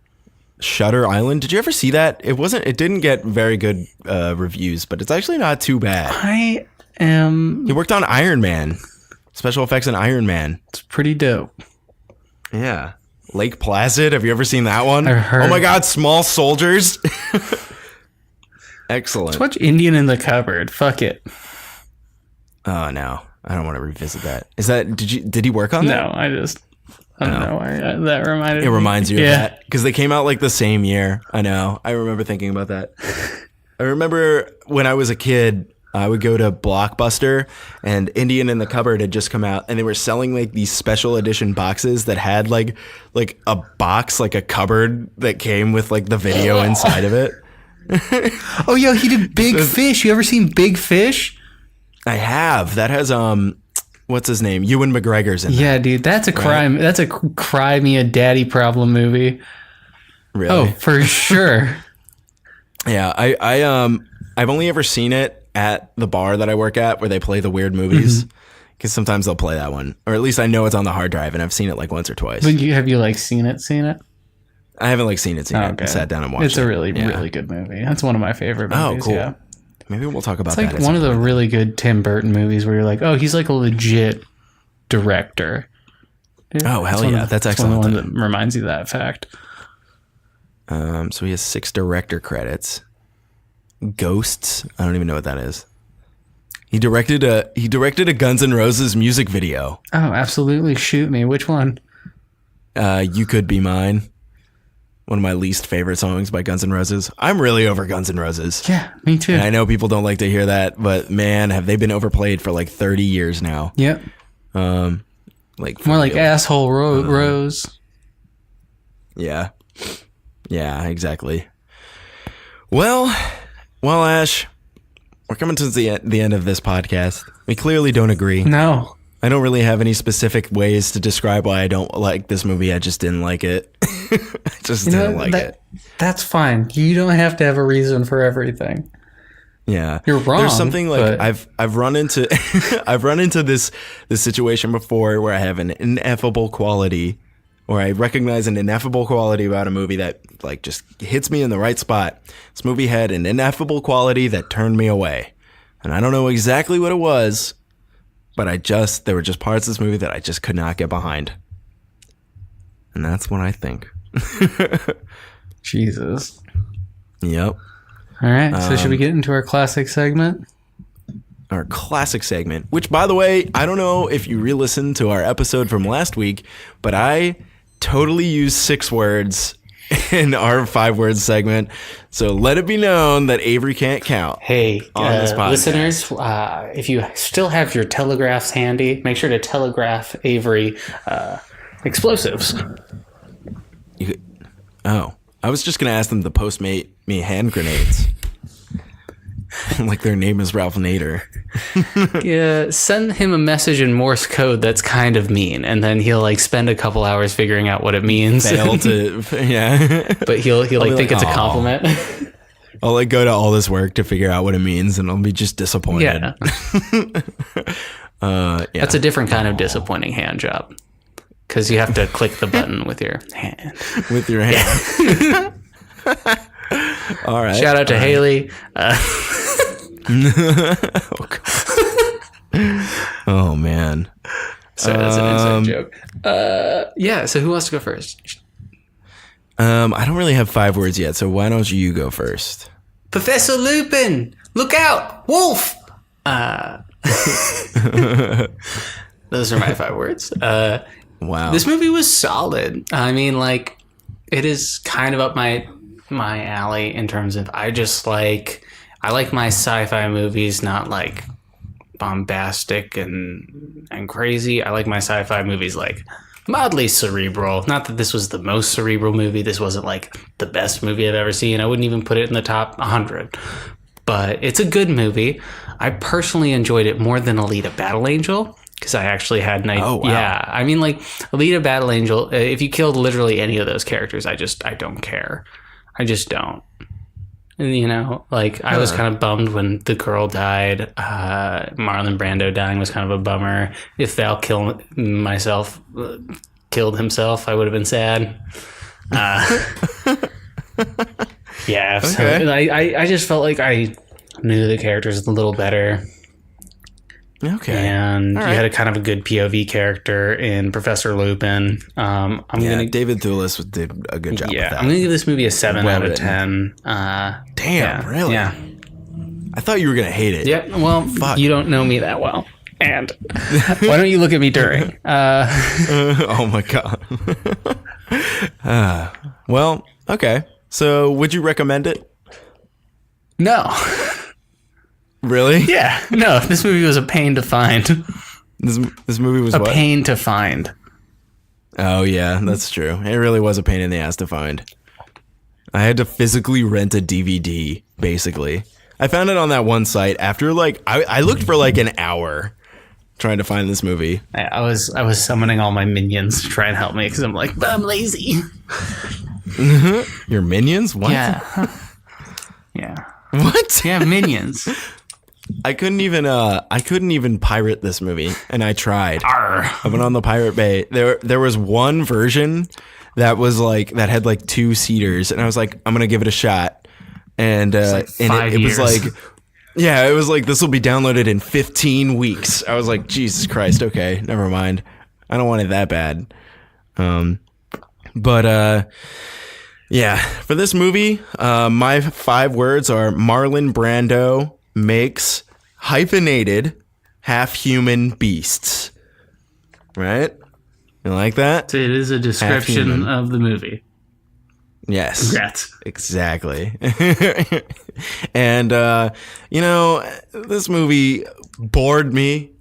Shutter Island. Did you ever see that? It didn't get very good reviews, but it's actually not too bad. He worked on Iron Man. Special effects in Iron Man. It's pretty dope. Yeah. Lake Placid. Have you ever seen that one? I heard. Oh my God, Small Soldiers. Excellent. Let's watch Indian in the Cupboard. Fuck it. Oh no, I don't want to revisit that. Did he work on that? No, I don't know why that reminded me. It reminds you of that because they came out like the same year. I know. I remember thinking about that. I remember when I was a kid, I would go to Blockbuster and Indian in the Cupboard had just come out and they were selling like these special edition boxes that had like a box, like a cupboard that came with like the video inside of it. Oh, yo, he did Big Fish. You ever seen Big Fish? I have. That has what's his name? Ewan McGregor's in that. Yeah, dude, that's a crime. Right? That's a cry me a daddy problem movie. Really? Oh, for sure. Yeah, I've only ever seen it at the bar that I work at where they play the weird movies. Because sometimes they'll play that one, or at least I know it's on the hard drive, and I've seen it like once or twice. But have you like seen it? I haven't like seen it. I sat down and watched it. It's a really good movie. That's one of my favorite movies. Oh, cool. Yeah. Maybe we'll talk about that. It's like one of the really good Tim Burton movies where you're like, oh, he's like a legit director. Oh, hell yeah. That's excellent. One that reminds you of that fact. So he has 6 director credits. Ghosts. I don't even know what that is. He directed a Guns N' Roses music video. Oh, absolutely. Shoot me. Which one? You Could Be Mine. One of my least favorite songs by Guns N' Roses. I'm really over Guns N' Roses. Yeah, me too. And I know people don't like to hear that, but man, have they been overplayed for like 30 years now. Yep. Like more like Asshole Rose. Yeah. Yeah, exactly. Well, Ash, we're coming to the end of this podcast. We clearly don't agree. No. I don't really have any specific ways to describe why I don't like this movie. I just didn't like it. I just didn't like it. That's fine. You don't have to have a reason for everything. Yeah, you're wrong. There's something like I've run into I've run into this situation before where I have an ineffable quality, or I recognize an ineffable quality about a movie that like just hits me in the right spot. This movie had an ineffable quality that turned me away. And I don't know exactly what it was, but there were just parts of this movie that I just could not get behind. And that's what I think. Jesus. Yep. All right. So should we get into our classic segment? Our classic segment, which, by the way, I don't know if you re-listened to our episode from last week, but I totally used 6 words in our 5-word segment. So let it be known that Avery can't count. Hey, listeners, if you still have your telegraphs handy, make sure to telegraph Avery explosives. I was just going to ask them to postmate me hand grenades. Like their name is Ralph Nader. Yeah, send him a message in Morse code that's kind of mean, and then he'll like spend a couple hours figuring out what it means. Yeah. But he'll like think it's a compliment. I'll like go to all this work to figure out what it means, and I'll be just disappointed. Yeah. Yeah. That's a different kind of disappointing hand job, because you have to click the button with your hand. With your hand. Yeah. All right. Shout out to Haley. Oh man. Sorry, that's an inside joke. Yeah. So who wants to go first? I don't really have 5 words yet, so why don't you go first? Professor Lupin, look out, wolf! Those are my 5 words. Wow. This movie was solid. I mean, like, it is kind of up my alley in terms of I like my sci-fi movies, not like bombastic and crazy. I like my sci-fi movies like mildly cerebral. Not that this was the most cerebral movie. This wasn't like the best movie I've ever seen. I wouldn't even put it in the top 100. But it's a good movie. I personally enjoyed it more than Alita Battle Angel, because I actually had an idea. Oh, wow. Yeah, I mean, like Alita Battle Angel, if you killed literally any of those characters, I don't care. I just don't. And, you know, like I was kind of bummed when the girl died. Marlon Brando dying was kind of a bummer. If Val killed himself, I would have been sad. Yeah. So I just felt like I knew the characters a little better. Okay. And you had a kind of a good POV character in Professor Lupin. David Thewlis did a good job with that. I'm going to give this movie a 7 out of 10. Damn, really? Yeah. I thought you were going to hate it. Yeah, well, you don't know me that well. And why don't you look at me during? Oh, my God. Well, okay. So would you recommend it? No. Really? Yeah. No, this movie was a pain to find. This movie was a pain to find. Oh, yeah, that's true. It really was a pain in the ass to find. I had to physically rent a DVD, basically. I found it on that one site after, like, I looked for, like, an hour trying to find this movie. I was summoning all my minions to try and help me, because I'm like, but I'm lazy. Your minions? What? Yeah. Yeah. What? Yeah, minions. I couldn't even pirate this movie, and I tried. Arr. I went on the Pirate Bay. There was one version that was like that had like 2 seaters, and I was like, I'm gonna give it a shot. And it was like, yeah, it was like this will be downloaded in 15 weeks. I was like, Jesus Christ, okay, never mind. I don't want it that bad. Yeah, for this movie, my 5 words are Marlon Brando makes hyphenated half-human beasts. Right? You like that? It is a description of the movie. Yes. Congrats. Exactly. And, this movie bored me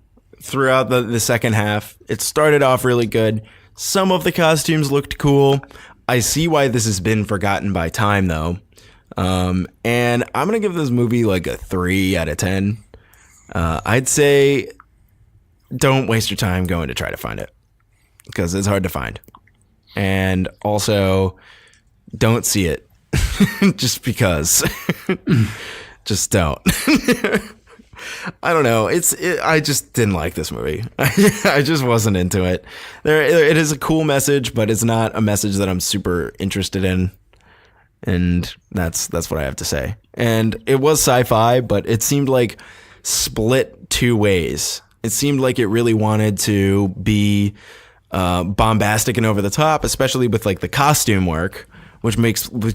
throughout the second half. It started off really good. Some of the costumes looked cool. I see why this has been forgotten by time, though. And I'm going to give this movie like a 3 out of 10. I'd say don't waste your time going to try to find it, because it's hard to find. And also, don't see it just because. Just don't. I don't know. I just didn't like this movie. I just wasn't into it. It is a cool message, but it's not a message that I'm super interested in. And that's what I have to say. And it was sci-fi, but it seemed like split two ways. It seemed like it really wanted to be bombastic and over the top, especially with like the costume work, which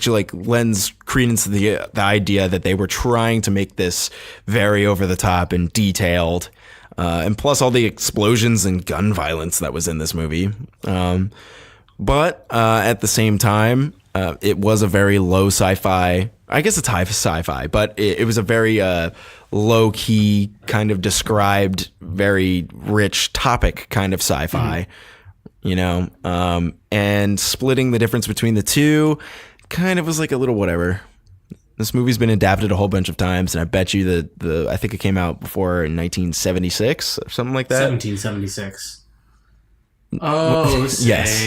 like lends credence to the idea that they were trying to make this very over the top and detailed, and plus all the explosions and gun violence that was in this movie. But at the same time, it was a very low sci-fi. I guess it's high sci-fi, but it was a very low-key kind of described, very rich topic kind of sci-fi. You know, and splitting the difference between the two kind of was like a little whatever. This movie's been adapted a whole bunch of times, and I bet you I think it came out before in 1976 or something like that. 1776. Oh, yes.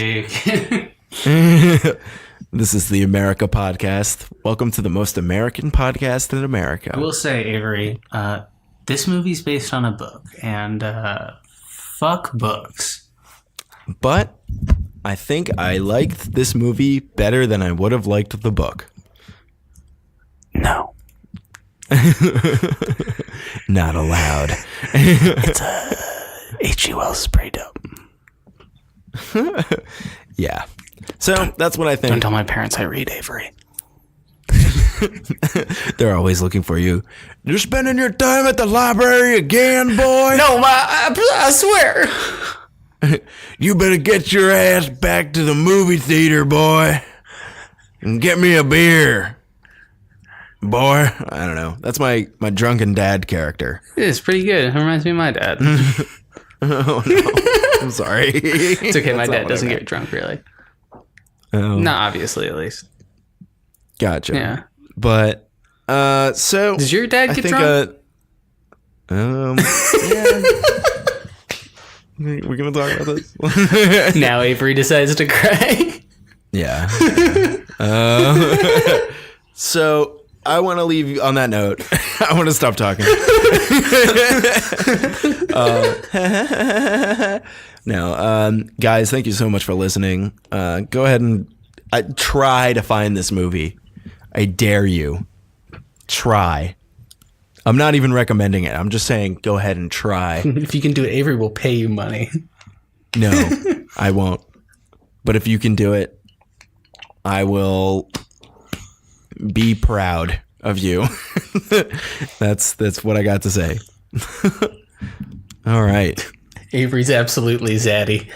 This is the America Podcast. Welcome to the most American podcast in America. I will say, Avery, this movie's based on a book, and fuck books. But I think I liked this movie better than I would have liked the book. No. Not allowed. It's H.G. Wells is pretty dope. Yeah. So that's what I think. Don't tell my parents I read, Avery. They're always looking for you. You're spending your time at the library again, boy? No, I swear. You better get your ass back to the movie theater, boy, and get me a beer. Boy, I don't know. That's my drunken dad character. It's pretty good. It reminds me of my dad. Oh, no. I'm sorry. It's okay. My dad doesn't get drunk, really. Oh. Not obviously, at least. Gotcha. Yeah. But, so... Does your dad get drunk? Yeah. We're going to talk about this? Now Avery decides to cry. Yeah. So I want to leave you on that note. I want to stop talking. No, guys, thank you so much for listening. Go ahead and try to find this movie. I dare you. Try. I'm not even recommending it. I'm just saying go ahead and try. If you can do it, Avery will pay you money. No, I won't. But if you can do it, I will be proud of you. That's what I got to say. All right. Avery's absolutely zaddy.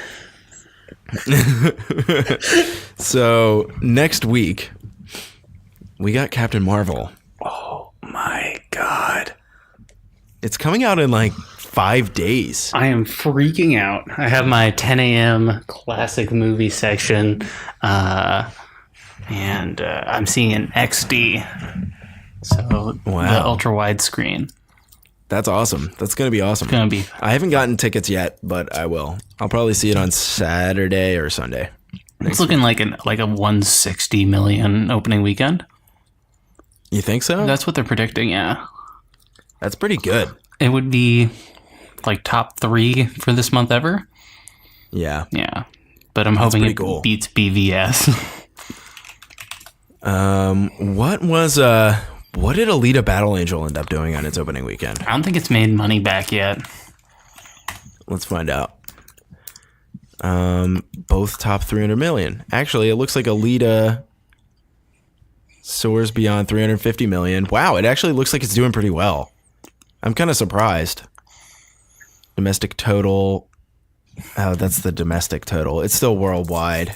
So next week, we got Captain Marvel. Oh my God. It's coming out in like 5 days. I am freaking out. I have my 10 a.m. classic movie section, and I'm seeing an XD. So wow. The ultra wide screen. That's awesome. That's going to be awesome. It's going to be. I haven't gotten tickets yet, but I will. I'll probably see it on Saturday or Sunday. It's looking like a 160 million opening weekend. You think so? That's what they're predicting, yeah. That's pretty good. It would be like top 3 for this month ever. Yeah. Yeah. But I'm hoping it beats BVS. What did Alita Battle Angel end up doing on its opening weekend? I don't think it's made money back yet. Let's find out. Both top 300 million. Actually, it looks like Alita soars beyond 350 million. Wow, it actually looks like it's doing pretty well. I'm kind of surprised. Domestic total. Oh, that's the domestic total. It's still worldwide.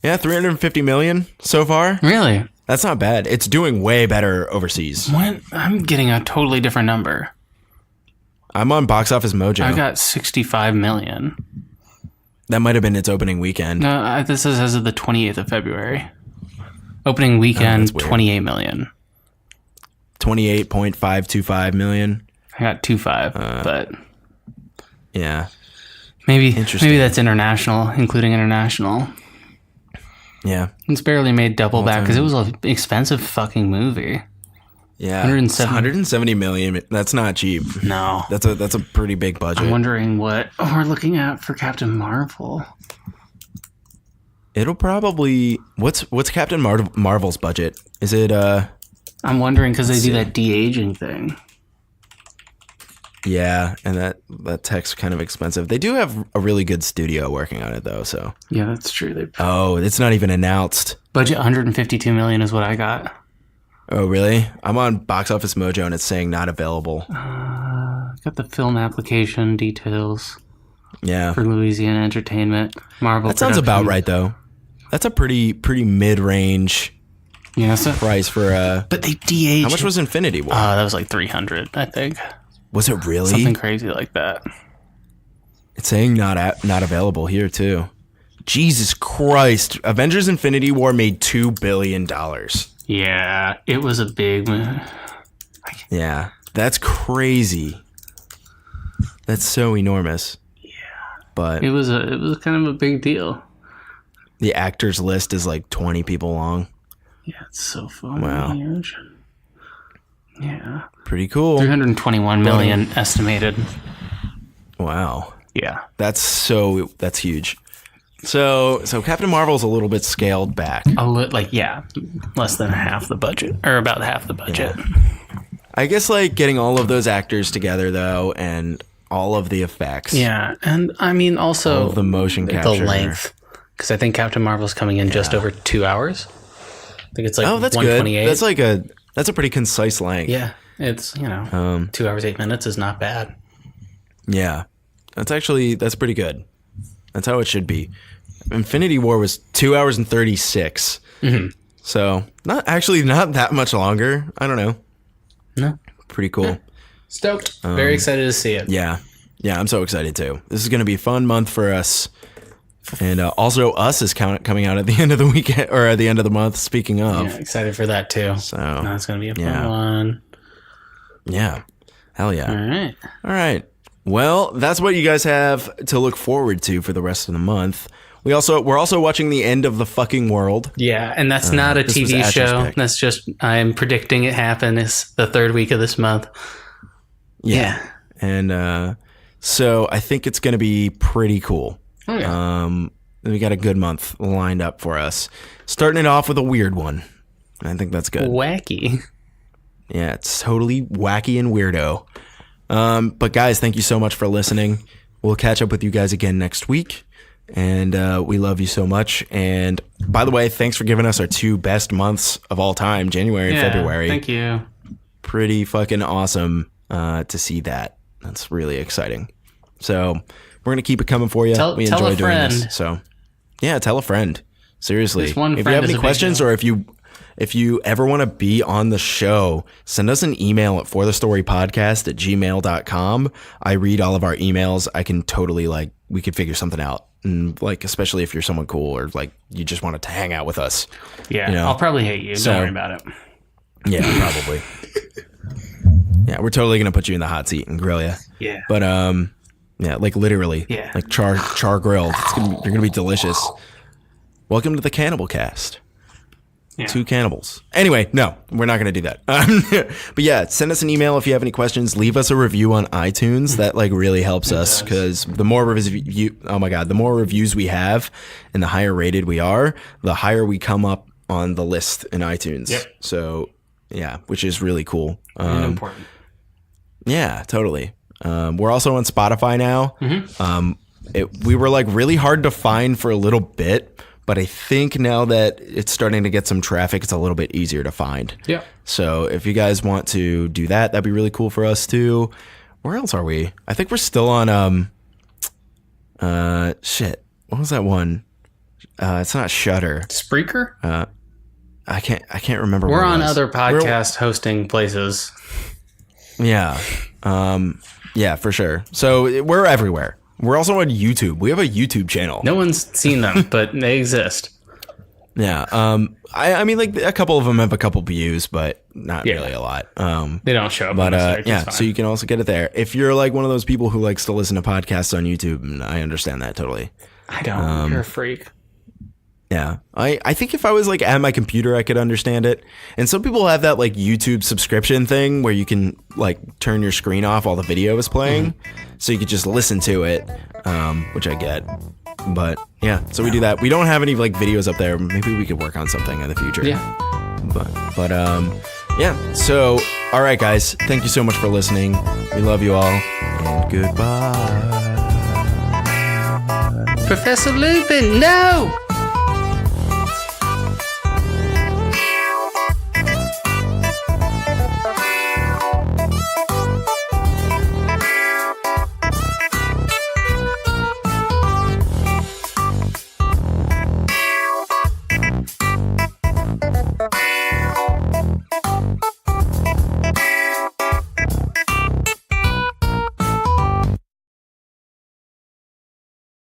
Yeah, 350 million so far. Really? That's not bad. It's doing way better overseas. What? I'm getting a totally different number. I'm on Box Office Mojo. I got 65 million. That might have been its opening weekend. No, this is as of the 28th of February. Opening weekend, 28 million. 28.525 million. I got 2.5, but yeah, maybe that's international, including international. Yeah, it's barely made double back because it was an expensive fucking movie. Yeah, 170 million. That's not cheap. No, that's a pretty big budget. I'm wondering what we're looking at for Captain Marvel. It'll probably what's Captain Marvel's budget? Is it I'm wondering because they do that de-aging thing. Yeah, and that tech's kind of expensive. They do have a really good studio working on it, though. So Yeah, that's true. oh, it's not even announced. Budget $152 million is what I got. Oh, really? I'm on Box Office Mojo, and it's saying not available. Got the film application details Yeah, for Louisiana Entertainment. Marvel. that sounds about right, though. That's a pretty mid-range price for But they de-aged. How much was Infinity War? That was like 300, I think. Was it really? Something crazy like that. It's saying not available here too. Jesus Christ! Avengers: Infinity War made $2 billion. Yeah, it was a big. Yeah, that's crazy. That's so enormous. Yeah, but it was kind of a big deal. The actors list is like 20 people long. Yeah, it's so fucking huge. Yeah. Pretty cool. 321 million estimated. Wow. Yeah. That's huge. So Captain Marvel's a little bit scaled back. Less than half the budget, or about half the budget. Yeah. I guess like getting all of those actors together though, and all of the effects. Yeah, and I mean also all of the motion capture, the length, because I think Captain Marvel's coming in just over 2 hours. I think it's like that's 128. Good. That's a pretty concise length. Yeah, it's 2 hours 8 minutes is not bad. Yeah, that's pretty good. That's how it should be. Infinity War was 2 hours and 36. Mm-hmm. So not that much longer. I don't know. No, pretty cool. Yeah. Stoked. Very excited to see it. Yeah, I'm so excited too. This is going to be a fun month for us. And also, Us is coming out at the end of the weekend or at the end of the month. Speaking of, excited for that too. So that's gonna be a fun one. Yeah, hell yeah! All right. Well, that's what you guys have to look forward to for the rest of the month. We're also watching The End of the Fucking World. Yeah, and that's not a TV show. That's just I'm predicting it happens the third week of this month. Yeah. And so I think it's gonna be pretty cool. Oh, yeah. We got a good month lined up for us. Starting it off with a weird one. I think that's good. Wacky. Yeah, it's totally wacky and weirdo. But guys, thank you so much for listening. We'll catch up with you guys again next week. And we love you so much. And by the way, thanks for giving us our 2 best months of all time, January and February. Thank you. Pretty fucking awesome to see that. That's really exciting. So we're going to keep it coming for you. We enjoy doing this. So yeah, tell a friend. Seriously. If you have any questions or if you ever want to be on the show, send us an email at forthestorypodcast@gmail.com. I read all of our emails. I can totally we could figure something out. And especially if you're someone cool or you just wanted to hang out with us. Yeah, I'll probably hate you. Don't worry about it. Yeah, probably. Yeah, we're totally going to put you in the hot seat and grill you. Yeah. But, yeah, literally. Yeah. Char grilled. You're going to be delicious. Welcome to the Cannibal Cast. Yeah. 2 cannibals. Anyway, no, we're not going to do that. But yeah, send us an email if you have any questions. Leave us a review on iTunes. That really helps us because the more reviews we have and the higher rated we are, the higher we come up on the list in iTunes. Yep. So yeah, which is really cool. Important. Yeah, totally. We're also on Spotify now. Mm-hmm. We were really hard to find for a little bit, but I think now that it's starting to get some traffic, it's a little bit easier to find. Yeah. So if you guys want to do that, that'd be really cool for us too. Where else are we? I think we're still on shit. What was that one? It's not Shudder. Spreaker? I can't remember. We're on other podcast hosting places. Yeah. Yeah, for sure. So we're everywhere. We're also on YouTube. We have a YouTube channel. No one's seen them, but they exist. Yeah. I mean, a couple of them have a couple views, but not really a lot. They don't show up. But yeah, so you can also get it there. If you're one of those people who likes to listen to podcasts on YouTube, I understand that totally. I don't. You're a freak. Yeah. I think if I was at my computer, I could understand it. And some people have that YouTube subscription thing where you can turn your screen off while the video is playing. So you could just listen to it, which I get. But yeah, so we do that. We don't have any videos up there. Maybe we could work on something in the future. Yeah. But yeah. So, all right, guys, thank you so much for listening. We love you all. And goodbye. Professor Lupin, no!